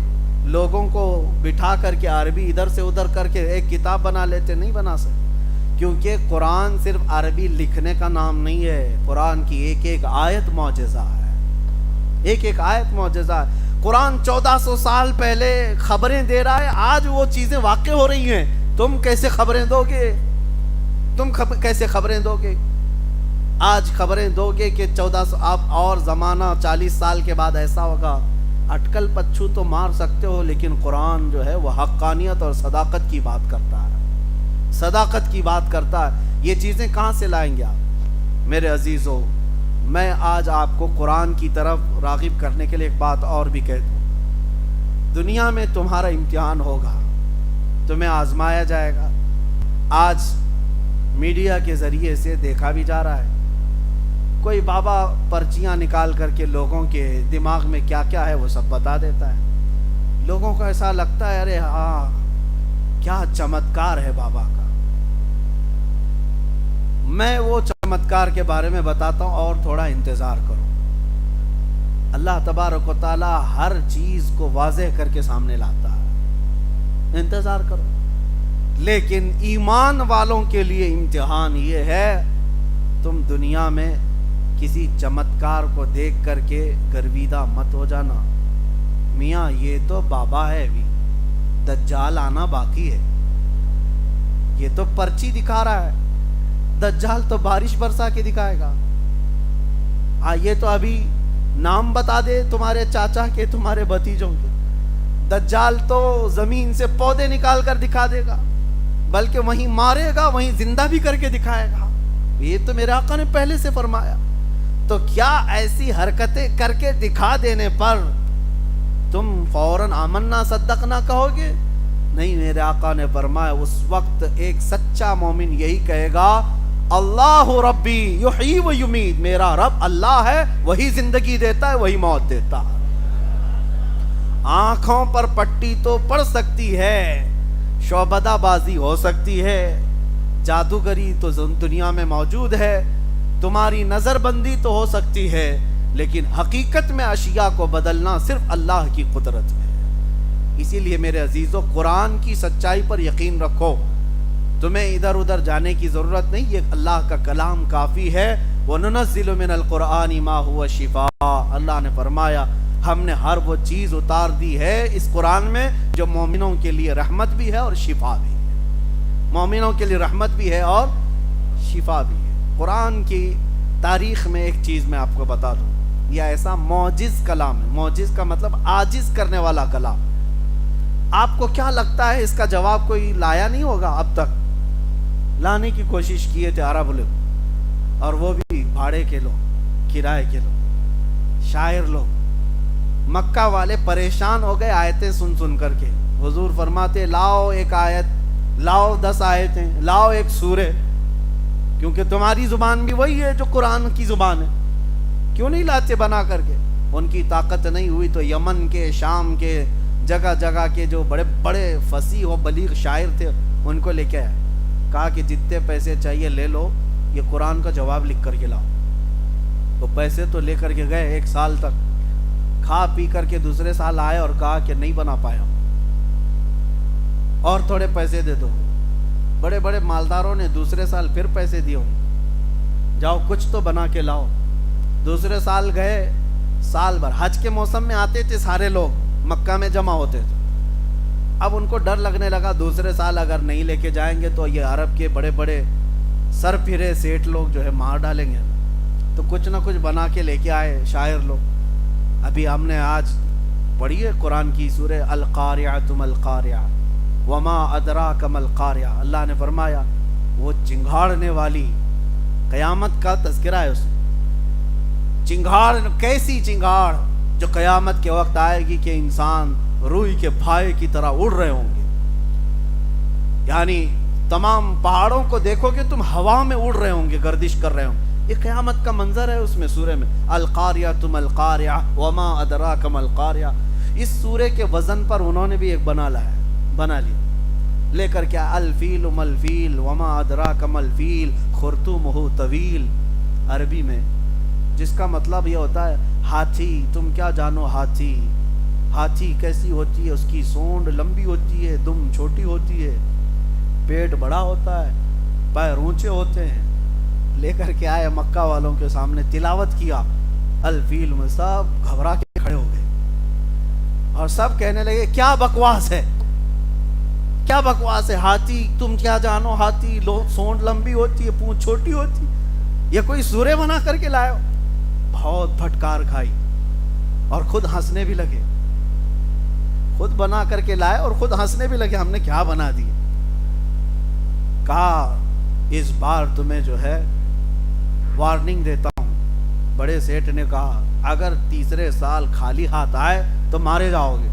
لوگوں کو بٹھا کر کے عربی ادھر سے ادھر کر کے ایک کتاب بنا لیتے۔ نہیں بنا سکتے، کیونکہ قرآن صرف عربی لکھنے کا نام نہیں ہے، قرآن کی ایک ایک آیت معجزہ ہے، ایک ایک آیت معجزہ ہے۔ قرآن 1400 سال پہلے خبریں دے رہا ہے، آج وہ چیزیں واقع ہو رہی ہیں۔ تم کیسے خبریں دو گے؟ تم کیسے خبریں دو گے؟ آج خبریں دو گے کہ 1400 آپ اور زمانہ 40 سال کے بعد ایسا ہوگا، اٹکل پچھو تو مار سکتے ہو، لیکن قرآن جو ہے وہ حقانیت اور صداقت کی بات کرتا ہے، صداقت کی بات کرتا ہے۔ یہ چیزیں کہاں سے لائیں گے آپ؟ میرے عزیزو، میں آج آپ کو قرآن کی طرف راغب کرنے کے لیے ایک بات اور بھی کہہ دوں۔ دنیا میں تمہارا امتحان ہوگا، تمہیں آزمایا جائے گا۔ آج میڈیا کے ذریعے سے دیکھا بھی جا رہا ہے، کوئی بابا پرچیاں نکال کر کے لوگوں کے دماغ میں کیا کیا ہے وہ سب بتا دیتا ہے۔ لوگوں کو ایسا لگتا ہے ارے ہاں کیا چمتکار ہے بابا کا۔ میں وہ چمتکار کے بارے میں بتاتا ہوں اور تھوڑا انتظار کرو۔ اللہ تبارک و تعالی ہر چیز کو واضح کر کے سامنے لاتا ہے، انتظار کرو۔ لیکن ایمان والوں کے لیے امتحان یہ ہے، تم دنیا میں کسی چمتکار کو دیکھ کر کے گرویدہ مت ہو جانا۔ میاں یہ تو بابا ہے، بھی دجال آنا باقی ہے، یہ تو پرچی دکھا رہا ہے، دجال تو بارش برسا کے دکھائے گا۔ یہ تو ابھی نام بتا دے تمہارے چاچا کے، تمہارے بھتیجوں کے، دجال تو زمین سے پودے نکال کر دکھا دے گا، بلکہ وہیں مارے گا، وہیں زندہ بھی کر کے دکھائے گا۔ یہ تو میرے آقا نے پہلے سے فرمایا۔ تو کیا ایسی حرکتیں کر کے دکھا دینے پر تم فوراً آمنا صدقنا کہو گے؟ نہیں، میرے آقا نے فرمایا اس وقت ایک سچا مومن یہی کہے گا، اللہ ربی یحیی و یمیت، میرا رب اللہ ہے، وہی زندگی دیتا ہے، وہی موت دیتا ہے۔ آنکھوں پر پٹی تو پڑ سکتی ہے، شعبدہ بازی ہو سکتی ہے، جادوگری تو دنیا میں موجود ہے، تمہاری نظر بندی تو ہو سکتی ہے، لیکن حقیقت میں اشیاء کو بدلنا صرف اللہ کی قدرت میں ہے۔ اسی لیے میرے عزیزو، قرآن کی سچائی پر یقین رکھو، تمہیں ادھر ادھر جانے کی ضرورت نہیں، یہ اللہ کا کلام کافی ہے۔ وَنُنَزِّلُ مِنَ الْقُرْآنِ مَا هُوَ شِفَاء، اللہ نے فرمایا ہم نے ہر وہ چیز اتار دی ہے اس قرآن میں جو مومنوں کے لیے رحمت بھی ہے اور شفا بھی ہے، مومنوں کے لیے رحمت بھی ہے اور شفا بھی ہے۔ قرآن کی تاریخ میں ایک چیز میں آپ کو بتا دوں، یہ ایسا معجز کلام ہے، معجز کا مطلب عاجز کرنے والا کلام، آپ کو کیا لگتا ہے اس کا جواب کوئی لایا نہیں ہوگا اب تک؟ لانے کی کوشش کیے تھے عرب لوگ، اور وہ بھی بھاڑے کے لوگ، کرائے کے لوگ، شاعر لوگ۔ مکہ والے پریشان ہو گئے آیتیں سن سن کر کے۔ حضور فرماتے لاؤ ایک آیت، لاؤ 10 آیتیں، لاؤ ایک سورہ، کیونکہ تمہاری زبان بھی وہی ہے جو قرآن کی زبان ہے، کیوں نہیں لاتے بنا کر کے؟ ان کی طاقت نہیں ہوئی تو یمن کے، شام کے، جگہ جگہ کے جو بڑے بڑے فصیح و بلیغ شاعر تھے ان کو لے کے آئے، کہا کہ جتنے پیسے چاہیے لے لو، یہ قرآن کا جواب لکھ کر کے لاؤ۔ تو پیسے تو لے کر کے گئے، 1 سال تک کھا پی کر کے دوسرے سال آئے اور کہا کہ نہیں بنا پایا، اور تھوڑے پیسے دے دو۔ بڑے بڑے مالداروں نے دوسرے سال پھر پیسے دیے، جاؤ کچھ تو بنا کے لاؤ۔ دوسرے سال گئے، سال بھر حج کے موسم میں آتے تھے سارے لوگ، مکہ میں جمع ہوتے تھے۔ اب ان کو ڈر لگنے لگا دوسرے سال اگر نہیں لے کے جائیں گے تو یہ عرب کے بڑے بڑے سر پھرے سیٹ لوگ جو ہے مار ڈالیں گے، تو کچھ نہ کچھ بنا کے لے کے آئے شاعر لوگ۔ ابھی ہم نے آج پڑھی ہے قرآن کی سورہ القاریعۃ ما القاریعۃ وما ادراک ما القاریعۃ۔ اللہ نے فرمایا وہ چنگھاڑنے والی، قیامت کا تذکرہ ہے اس میں۔ چنگھاڑ، کیسی چنگھاڑ جو قیامت کے وقت آئے گی کہ انسان روئی کے پھائے کی طرح اڑ رہے ہوں گے، یعنی تمام پہاڑوں کو دیکھو کہ تم ہوا میں اڑ رہے ہوں گے، گردش کر رہے ہوں گے۔ یہ قیامت کا منظر ہے اس میں، سورہ میں القاریعۃ ما القاریعۃ وما ادراک ما القاریعۃ۔ اس سورے کے وزن پر انہوں نے بھی ایک بنا لیا، لے کر کیا الفیل ما الفیل وما ادراک ما الفیل خرطومہ طویل، عربی میں جس کا مطلب یہ ہوتا ہے ہاتھی، تم کیا جانو ہاتھی، ہاتھی کیسی ہوتی ہے، اس کی سونڈ لمبی ہوتی ہے، دم چھوٹی ہوتی ہے، پیٹ بڑا ہوتا ہے، پیر اونچے ہوتے ہیں۔ لے کر کے آئے مکہ والوں کے سامنے، تلاوت کیا الفیل میں، سب گھبرا کے کھڑے ہو گئے اور سب کہنے لگے کیا بکواس ہے، کیا بکواس ہے، ہاتھی تم کیا جانو ہاتھی، سونڈ لمبی ہوتی ہے، پونچھ چھوٹی ہوتی، یہ کوئی سورے بنا کر کے لائے ہو؟ بہت پھٹکار کھائی اور خود ہنسنے بھی لگے، خود بنا کر کے لائے اور خود ہنسنے بھی لگے، ہم نے کیا بنا دیا۔ کہا اس بار تمہیں جو ہے وارننگ دیتا ہوں۔ بڑے سیٹ نے کہا اگر تیسرے سال خالی ہاتھ آئے تو مارے جاؤ گے،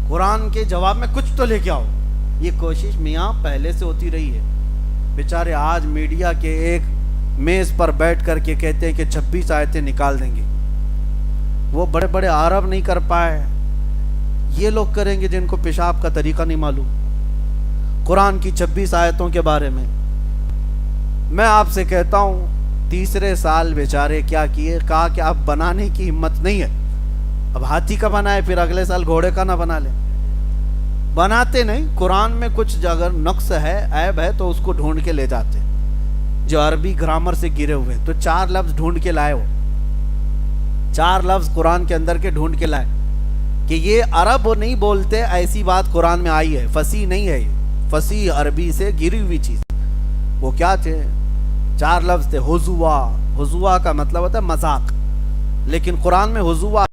قرآن کے جواب میں کچھ تو لے کے آؤ۔ یہ کوشش میاں پہلے سے ہوتی رہی ہے، بیچارے آج میڈیا کے ایک میز پر بیٹھ کر کے کہتے ہیں کہ 26 آیتیں نکال دیں گے، وہ بڑے بڑے عرب نہیں کر پائے، یہ لوگ کریں گے جن کو پیشاب کا طریقہ نہیں معلوم۔ قرآن کی 26 آیتوں کے بارے میں میں آپ سے کہتا ہوں، تیسرے سال بیچارے کیا کیے، کہا کہ اب بنانے کی ہمت نہیں ہے، اب ہاتھی کا بنائے پھر اگلے سال گھوڑے کا نہ بنا لیں۔ بناتے نہیں، قرآن میں کچھ اگر نقص ہے، عیب ہے تو اس کو ڈھونڈ کے لے جاتے، جو عربی گرامر سے گرے ہوئے، تو 4 لفظ ڈھونڈ کے لائے، وہ 4 لفظ قرآن کے اندر کے ڈھونڈ کے لائے کہ یہ عرب نہیں بولتے، ایسی بات قرآن میں آئی ہے، فصیح نہیں ہے، یہ فصیح عربی سے گری ہوئی چیز۔ وہ کیا تھے؟ 4 لفظ تھے، حضوا، حضوا کا مطلب ہوتا ہے مذاق، لیکن قرآن میں حضوا،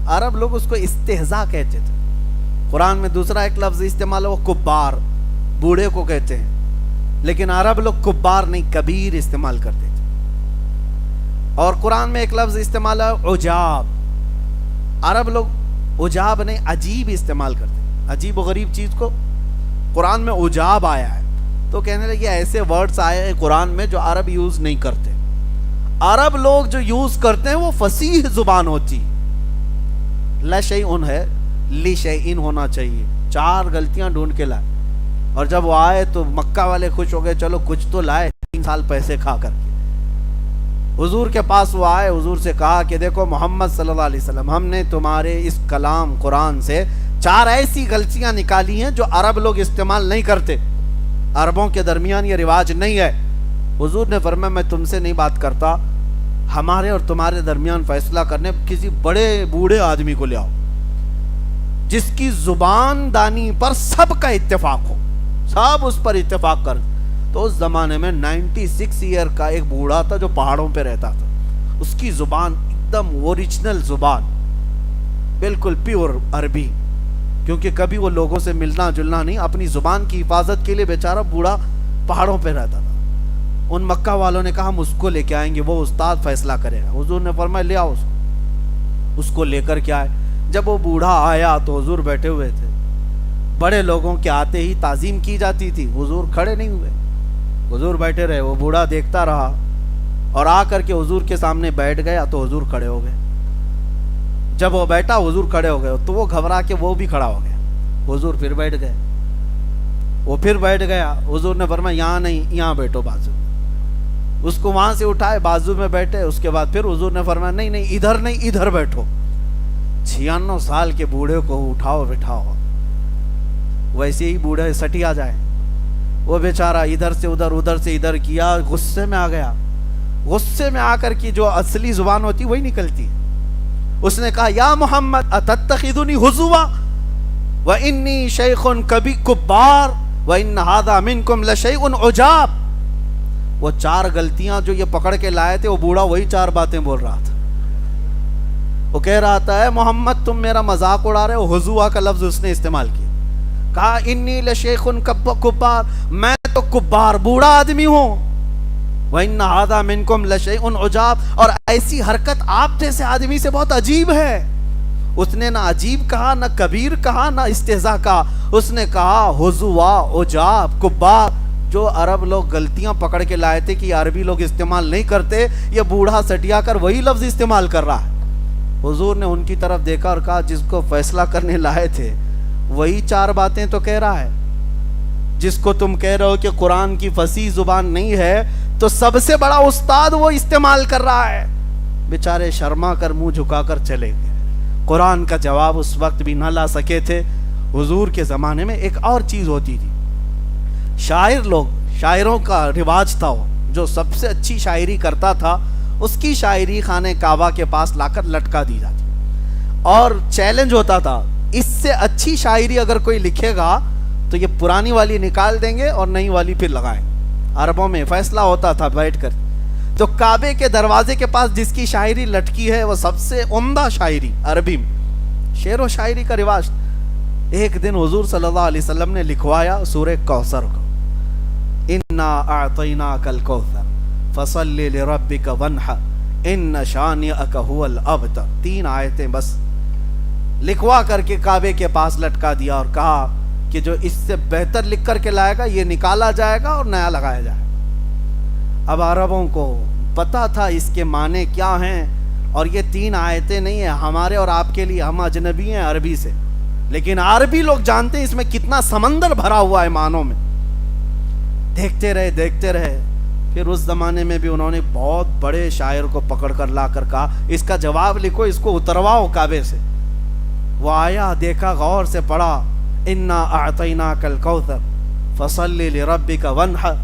عرب لوگ اس کو استہزاء کہتے تھے۔ قرآن میں دوسرا ایک لفظ استعمال ہے، وہ کبار، بوڑھے کو کہتے ہیں، لیکن عرب لوگ کبار نہیں، کبیر استعمال کرتے تھے۔ اور قرآن میں ایک لفظ استعمال ہے عجاب، عرب لوگ عجاب نہیں عجیب استعمال کرتے ہیں، عجیب و غریب چیز کو قرآن میں عجاب آیا ہے، تو کہنے لگے ایسے ورڈز آئے ہیں قرآن میں جو عرب یوز نہیں کرتے۔ عرب لوگ جو یوز کرتے ہیں وہ فصیح زبان ہوتی، لشیء ہے، لشیء ہونا چاہیے۔ 4 غلطیاں ڈھونڈ کے لائے، اور جب وہ آئے تو مکہ والے خوش ہو گئے، چلو کچھ تو لائے، 3 سال پیسے کھا کر کے۔ حضور کے پاس وہ آئے، حضور سے کہا کہ دیکھو محمد صلی اللہ علیہ وسلم، ہم نے تمہارے اس کلام قرآن سے 4 ایسی غلطیاں نکالی ہیں جو عرب لوگ استعمال نہیں کرتے، عربوں کے درمیان یہ رواج نہیں ہے۔ حضور نے فرمایا میں تم سے نہیں بات کرتا، ہمارے اور تمہارے درمیان فیصلہ کرنے کسی بڑے بوڑھے آدمی کو لے آؤ جس کی زبان دانی پر سب کا اتفاق ہو، سب اس پر اتفاق کر۔ تو اس زمانے میں 96 ایئر کا ایک بوڑھا تھا جو پہاڑوں پہ رہتا تھا، اس کی زبان ایک دم اوریجنل زبان، بالکل پیور عربی، کیونکہ کبھی وہ لوگوں سے ملنا جلنا نہیں، اپنی زبان کی حفاظت کے لیے بیچارہ بوڑھا پہاڑوں پہ رہتا تھا۔ ان مکہ والوں نے کہا ہم اس کو لے کے آئیں گے، وہ استاد فیصلہ کرے گا۔ حضور نے فرمایا لے آؤ اس کو لے کر کے آئے۔ جب وہ بوڑھا آیا تو حضور بیٹھے ہوئے تھے۔ بڑے لوگوں کے آتے ہی تعظیم کی جاتی تھی، حضور کھڑے نہیں ہوئے، حضور بیٹھے رہے۔ وہ بوڑھا دیکھتا رہا اور آ کر کے حضور کے سامنے بیٹھ گیا تو حضور کھڑے ہو گئے۔ جب وہ بیٹھا حضور کھڑے ہو گئے تو وہ گھبرا کے وہ بھی کھڑا ہو گیا۔ حضور پھر بیٹھ گئے، وہ پھر بیٹھ گیا۔ حضور نے فرمایا یہاں نہیں، یہاں بیٹھو بازو۔ اس کو وہاں سے اٹھائے، بازو میں بیٹھے۔ اس کے بعد پھر حضور نے فرمایا نہیں نہیں ادھر نہیں، ادھر بیٹھو۔ 96 سال کے بوڑھے کو اٹھاؤ بٹھاؤ، ویسے ہی بوڑھے سٹیا جائے۔ وہ بیچارہ ادھر سے ادھر، ادھر سے ادھر کیا، غصے میں آ گیا۔ غصے میں آ کر کی جو اصلی زبان ہوتی وہی نکلتی۔ اس نے کہا یا محمد اتتخذنی حضوا وانی شیخ کبار وان ھذا منکم لشیء عجاب۔ وہ 4 غلطیاں جو یہ پکڑ کے لائے تھے، وہ بوڑھا وہی 4 باتیں بول رہا تھا۔ وہ کہہ رہا تھا اے محمد تم میرا مذاق اڑا رہے ہو۔ حضوا کا لفظ اس نے استعمال کیا، کہا انی لشیخ کبار، میں تو کبار بوڑھا آدمی ہوں، وَإِنَّ هَذَا مِنْكُمْ لَشَيْءٌ عُجَابٌ، اور ایسی حرکت آپ جیسے آدمی سے بہت عجیب ہے۔ اس نے نہ عجیب کہا، نہ کبیر کہا، نہ استہزاء کہا، اس نے کہا حضوا عجاب کبار۔ جو عرب لوگ غلطیاں پکڑ کے لائے تھے کہ عربی لوگ استعمال نہیں کرتے، یہ بوڑھا سٹیا کر وہی لفظ استعمال کر رہا ہے۔ حضور نے ان کی طرف دیکھا اور کہا جس کو فیصلہ کرنے لائے تھے وہی 4 باتیں تو کہہ رہا ہے۔ جس کو تم کہہ رہے ہو کہ قرآن کی فصیح زبان نہیں ہے، تو سب سے بڑا استاد وہ استعمال کر رہا ہے۔ بیچارے شرما کر منہ جھکا کر چلے گئے۔ قرآن کا جواب اس وقت بھی نہ لا سکے تھے۔ حضور کے زمانے میں ایک اور چیز ہوتی تھی، شاعر لوگ، شاعروں کا رواج تھا، جو سب سے اچھی شاعری کرتا تھا اس کی شاعری خانہ کعبہ کے پاس لا کر لٹکا دی جاتی، اور چیلنج ہوتا تھا اس سے اچھی شاعری اگر کوئی لکھے گا تو یہ پرانی والی نکال دیں گے اور نئی والی پھر لگائیں گے۔ عربوں میں فیصلہ ہوتا تھا بیٹھ کر۔ تو کعبے کے دروازے کے پاس جس کی شاعری لٹکی ہے وہ سب سے عمدہ شاعری، عربی میں شعر و شاعری کا رواج۔ ایک دن حضور صلی اللہ علیہ وسلم نے لکھوایا سورہ کوثر کو، انا اعطیناک الکوثر فصل لربک وانحر ان شانئک هو الابتر۔ 3 آیتیں بس لکھوا کر کے کعبے کے پاس لٹکا دیا اور کہا کہ جو اس سے بہتر لکھ کر کے لائے گا یہ نکالا جائے گا اور نیا لگایا جائے گا۔ اب عربوں کو پتا تھا اس کے معنی کیا ہیں، اور یہ 3 آیتیں نہیں ہیں ہمارے اور آپ کے لیے، ہم اجنبی ہیں عربی سے، لیکن عربی لوگ جانتے ہیں اس میں کتنا سمندر بھرا ہوا ہے معنوں میں۔ دیکھتے رہے، پھر اس زمانے میں بھی انہوں نے بہت بڑے شاعر کو پکڑ کر لا کر کہا اس کا جواب لکھو، اس کو اترواؤ کعبے سے۔ وہ آیا، دیکھا، غور سے پڑھا، انا اعطیناک الکوثر فصل لربک وانحر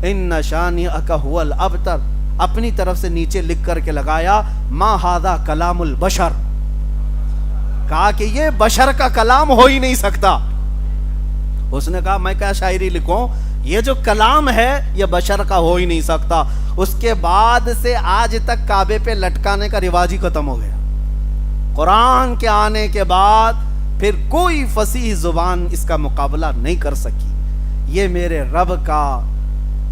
ان شانئک هو الابتر۔ اپنی طرف سے نیچے لکھ کر کے لگایا ما ھذا کلام البشر، کہا کہ یہ بشر کا کلام ہو ہی نہیں سکتا۔ اس نے کہا میں کیا شاعری لکھوں، یہ جو کلام ہے یہ بشر کا ہو ہی نہیں سکتا۔ اس کے بعد سے آج تک کعبے پہ لٹکانے کا رواج ہی ختم ہو گیا۔ قرآن کے آنے کے بعد پھر کوئی فصیح زبان اس کا مقابلہ نہیں کر سکی۔ یہ میرے رب کا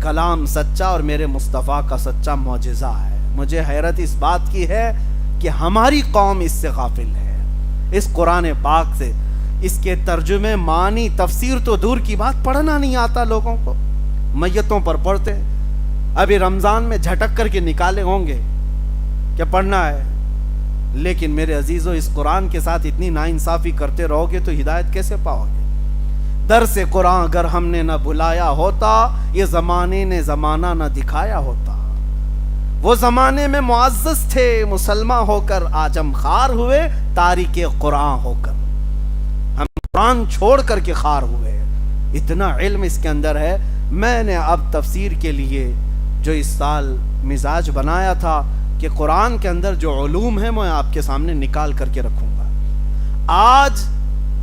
کلام سچا اور میرے مصطفیٰ کا سچا معجزہ ہے۔ مجھے حیرت اس بات کی ہے کہ ہماری قوم اس سے غافل ہے، اس قرآن پاک سے۔ اس کے ترجمے، معنی، تفسیر تو دور کی بات، پڑھنا نہیں آتا لوگوں کو، میتوں پر پڑھتے ہیں۔ ابھی رمضان میں جھٹک کر کے نکالے ہوں گے کہ پڑھنا ہے، لیکن میرے عزیزو اس قرآن کے ساتھ اتنی ناانصافی کرتے رہو گے تو ہدایت کیسے پاؤ گے؟ درس قرآن اگر ہم نے نہ بلایا ہوتا، یہ زمانے نے زمانہ نہ دکھایا ہوتا۔ وہ زمانے میں معزز تھے مسلمان ہو کر، آجم خار ہوئے تاریک قرآن ہو کر۔ ہم قرآن چھوڑ کر کے خار ہوئے۔ اتنا علم اس کے اندر ہے۔ میں نے اب تفسیر کے لیے جو اس سال مزاج بنایا تھا کہ قرآن کے اندر جو علوم ہیں میں آپ کے سامنے نکال کر کے رکھوں گا۔ آج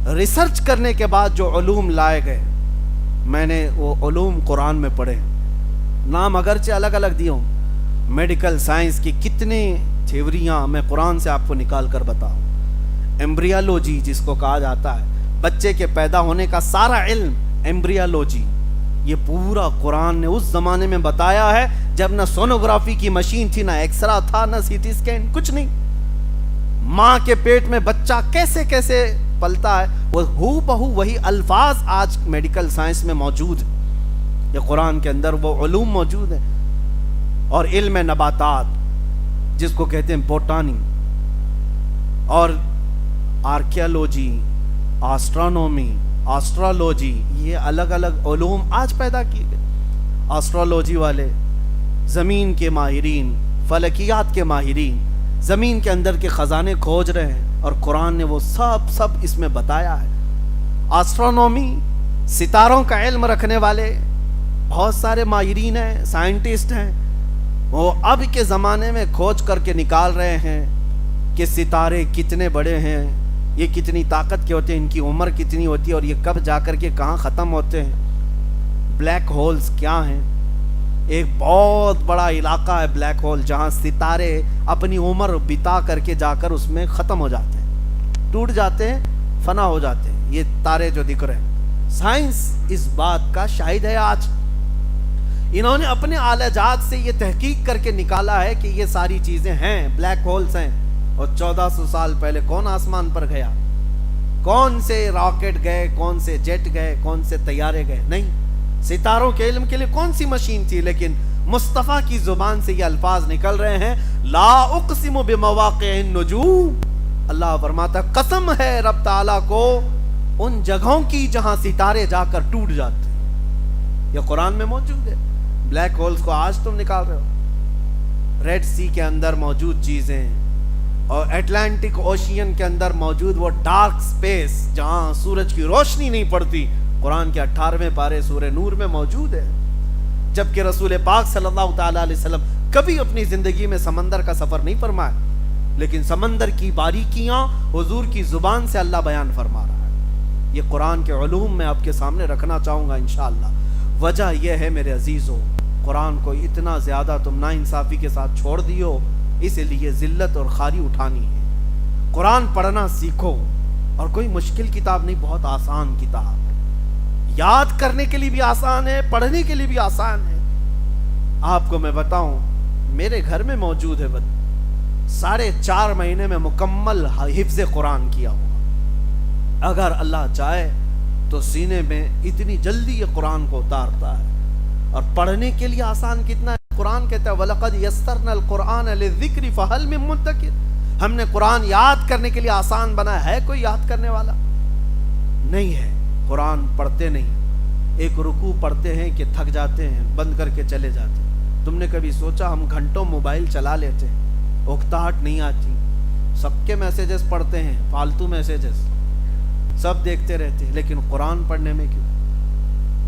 ریسرچ کرنے کے بعد جو علوم لائے گئے، میں نے وہ علوم قرآن میں پڑھے، نام اگرچہ الگ الگ دیے ہوں۔ میڈیکل سائنس کی کتنی تھیوریاں میں قرآن سے آپ کو نکال کر بتاؤں۔ ایمبریالوجی جس کو کہا جاتا ہے، بچے کے پیدا ہونے کا سارا علم، ایمبریالوجی، یہ پورا قرآن نے اس زمانے میں بتایا ہے جب نہ سونوگرافی کی مشین تھی، نہ ایکسرا تھا، نہ سی ٹی اسکین، کچھ نہیں. ماں کے پیٹ میں بچہ کیسے کیسے پلتا ہے، وہ ہو بہو وہی الفاظ آج میڈیکل سائنس میں موجود ہیں. یہ قرآن کے اندر وہ علوم موجود ہیں. اور علم نباتات جس کو کہتے ہیں بوٹانی، اور آرکیالوجی، آسٹرونومی، آسٹرالوجی، یہ الگ الگ علوم آج پیدا کیے گئے. آسٹرالوجی والے زمین کے ماہرین، فلکیات کے ماہرین زمین کے اندر کے خزانے کھوج رہے ہیں، اور قرآن نے وہ سب اس میں بتایا ہے. آسٹرونومی، ستاروں کا علم رکھنے والے بہت سارے ماہرین ہیں، سائنٹسٹ ہیں، وہ اب کے زمانے میں کھوج کر کے نکال رہے ہیں کہ ستارے کتنے بڑے ہیں، یہ کتنی طاقت کے ہوتے ہیں، ان کی عمر کتنی ہوتی ہے، اور یہ کب جا کر کے کہاں ختم ہوتے ہیں. بلیک ہولز کیا ہیں؟ ایک بہت بڑا علاقہ ہے بلیک ہول، جہاں ستارے اپنی عمر بتا کر کے جا کر اس میں ختم ہو جاتے ہیں، ٹوٹ جاتے ہیں، فنا ہو جاتے ہیں. یہ تارے جو دکھ رہے ہیں، سائنس اس بات کا شاہد ہے. آج انہوں نے اپنے آلہ جات سے یہ تحقیق کر کے نکالا ہے کہ یہ ساری چیزیں ہیں، بلیک ہولز ہیں. اور 1400 سال پہلے کون آسمان پر گیا؟ کون سے راکٹ گئے؟ کون سے جیٹ گئے؟ کون سے طیارے گئے؟ نہیں. ستاروں کے علم کے لیے کون سی مشین تھی؟ لیکن مصطفیٰ کی زبان سے یہ الفاظ نکل رہے ہیں، لا اقسم بمواقع النجوم. اللہ فرماتا قسم ہے رب تعالیٰ کو ان جگہوں کی جہاں ستارے جا کر ٹوٹ جاتے ہیں. یہ قرآن میں موجود ہے. بلیک ہولز کو آج تم نکال رہے ہو. ریڈ سی کے اندر موجود چیزیں، اور اٹلانٹک اوشین کے اندر موجود وہ ڈارک سپیس جہاں سورج کی روشنی نہیں پڑتی، قرآن کے 18ویں پارے سورہ نور میں موجود ہے. جبکہ رسول پاک صلی اللہ تعالیٰ علیہ وسلم کبھی اپنی زندگی میں سمندر کا سفر نہیں فرمایا، لیکن سمندر کی باریکیاں حضور کی زبان سے اللہ بیان فرما رہا ہے. یہ قرآن کے علوم میں آپ کے سامنے رکھنا چاہوں گا انشاءاللہ. وجہ یہ ہے میرے عزیزو، قرآن کو اتنا زیادہ تم ناانصافی کے ساتھ چھوڑ دیو، اس لیے ذلت اور خاری اٹھانی ہے. قرآن پڑھنا سیکھو، اور کوئی مشکل کتاب نہیں، بہت آسان کتاب، یاد کرنے کے لیے بھی آسان ہے، پڑھنے کے لیے بھی آسان ہے. آپ کو میں بتاؤں، میرے گھر میں موجود ہے 4.5 مہینے میں مکمل حفظ قرآن کیا ہوا. اگر اللہ چاہے تو سینے میں اتنی جلدی یہ قرآن کو اتارتا ہے. اور پڑھنے کے لیے آسان کتنا ہے. قرآن کہتا ہے وَلَقَدْ يَسَّرْنَا الْقُرْآنَ لِلذِّكْرِ فَهَلْ مِن مُدَّكِرٍ. ہم نے قرآن یاد کرنے کے لیے آسان بنایا ہے. کوئی یاد کرنے والا نہیں ہے. قرآن پڑھتے نہیں، ایک رکوع پڑھتے ہیں کہ تھک جاتے ہیں، بند کر کے چلے جاتے ہیں. تم نے کبھی سوچا ہم گھنٹوں موبائل چلا لیتے ہیں، اکتاہٹ نہیں آتی، سب کے میسیجز پڑھتے ہیں، فالتو میسیجز سب دیکھتے رہتے ہیں، لیکن قرآن پڑھنے میں کیوں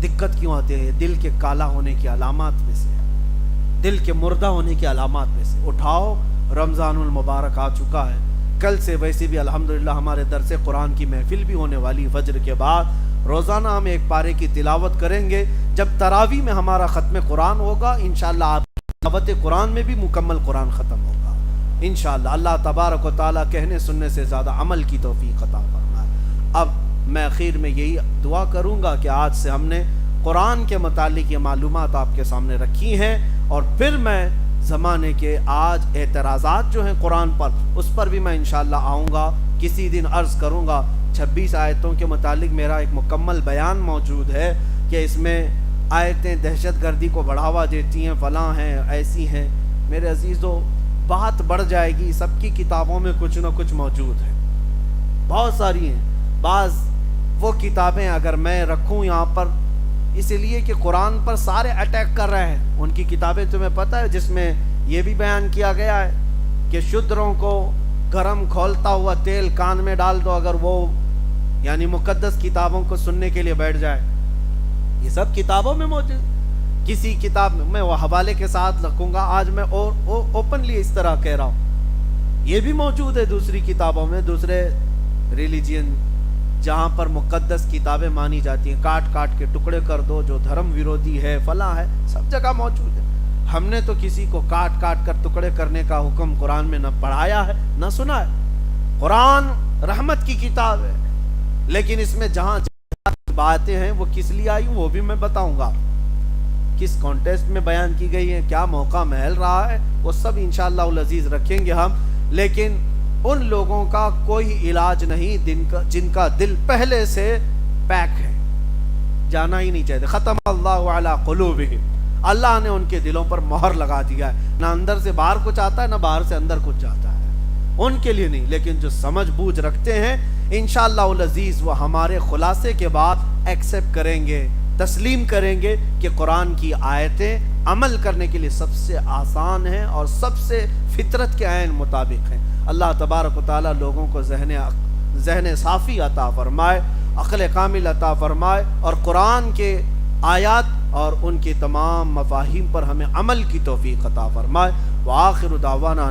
دقت کیوں آتی ہے؟ دل کے کالا ہونے کی علامات میں سے، دل کے مردہ ہونے کی علامات میں سے. اٹھاؤ، رمضان المبارک آ چکا ہے. کل سے ویسے بھی الحمدللہ ہمارے درس قرآن کی محفل بھی ہونے والی. فجر کے بعد روزانہ ہم ایک پارے کی تلاوت کریں گے. جب تراویح میں ہمارا ختم قرآن ہوگا انشاءاللہ آپ تلاوت قرآن میں بھی مکمل قرآن ختم ہوگا انشاءاللہ. اللہ تبارک و تعالیٰ کہنے سننے سے زیادہ عمل کی توفیق عطا فرمائے. اب میں اخیر میں یہی دعا کروں گا کہ آج سے ہم نے قرآن کے متعلق یہ معلومات آپ کے سامنے رکھی ہیں، اور پھر میں زمانے کے آج اعتراضات جو ہیں قرآن پر، اس پر بھی میں انشاءاللہ آؤں گا. کسی دن عرض کروں گا 26 آیتوں کے متعلق میرا ایک مکمل بیان موجود ہے کہ اس میں آیتیں دہشت گردی کو بڑھاوا دیتی ہیں، فلاں ہیں، ایسی ہیں. میرے عزیزو بات بڑھ جائے گی. سب کی کتابوں میں کچھ نہ کچھ موجود ہے، بہت ساری ہیں. بعض وہ کتابیں اگر میں رکھوں یہاں پر اس لیے کہ قرآن پر سارے اٹیک کر رہے ہیں، ان کی کتابیں تمہیں پتہ ہے جس میں یہ بھی بیان کیا گیا ہے کہ شودروں کو گرم کھولتا ہوا تیل کان میں ڈال دو اگر وہ یعنی مقدس کتابوں کو سننے کے لیے بیٹھ جائے. یہ سب کتابوں میں موجود. کسی کتاب میں وہ حوالے کے ساتھ رکھوں گا. آج میں اوپنلی اس طرح کہہ رہا ہوں. یہ بھی موجود ہے دوسری کتابوں میں، دوسرے ریلیجین جہاں پر مقدس کتابیں مانی جاتی ہیں، کاٹ کاٹ کے ٹکڑے کر دو، جو دھرم ویرودھی ہے، فلاں ہے، سب جگہ موجود ہے. ہم نے تو کسی کو کاٹ کاٹ کر ٹکڑے کرنے کا حکم قرآن میں نہ پڑھایا ہے نہ سنا ہے. قرآن رحمت کی کتاب ہے. لیکن اس میں جہاں باتیں ہیں وہ کس لیے آئی وہ بھی میں بتاؤں گا، کس کانٹیسٹ میں بیان کی گئی ہیں، کیا موقع محل رہا ہے، وہ سب انشاءاللہ العزیز رکھیں گے ہم. لیکن ان لوگوں کا کوئی علاج نہیں جن کا دل پہلے سے پیک ہے، جانا ہی نہیں چاہتے. ختم اللہ علی قلوبہم، اللہ نے ان کے دلوں پر مہر لگا دیا ہے، نہ اندر سے باہر کچھ آتا ہے نہ باہر سے اندر کچھ جاتا ہے، ان کے لیے نہیں. لیکن جو سمجھ بوجھ رکھتے ہیں انشاءاللہ العزیز وہ ہمارے خلاصے کے بعد ایکسیپٹ کریں گے، تسلیم کریں گے کہ قرآن کی آیتیں عمل کرنے کے لیے سب سے آسان ہیں اور سب سے فطرت کے عین مطابق ہیں. اللہ تبارک و تعالیٰ لوگوں کو ذہن صافی عطا فرمائے، عقل کامل عطا فرمائے، اور قرآن کے آیات اور ان کے تمام مفاہیم پر ہمیں عمل کی توفیق عطا فرمائے. وآخر دعوانا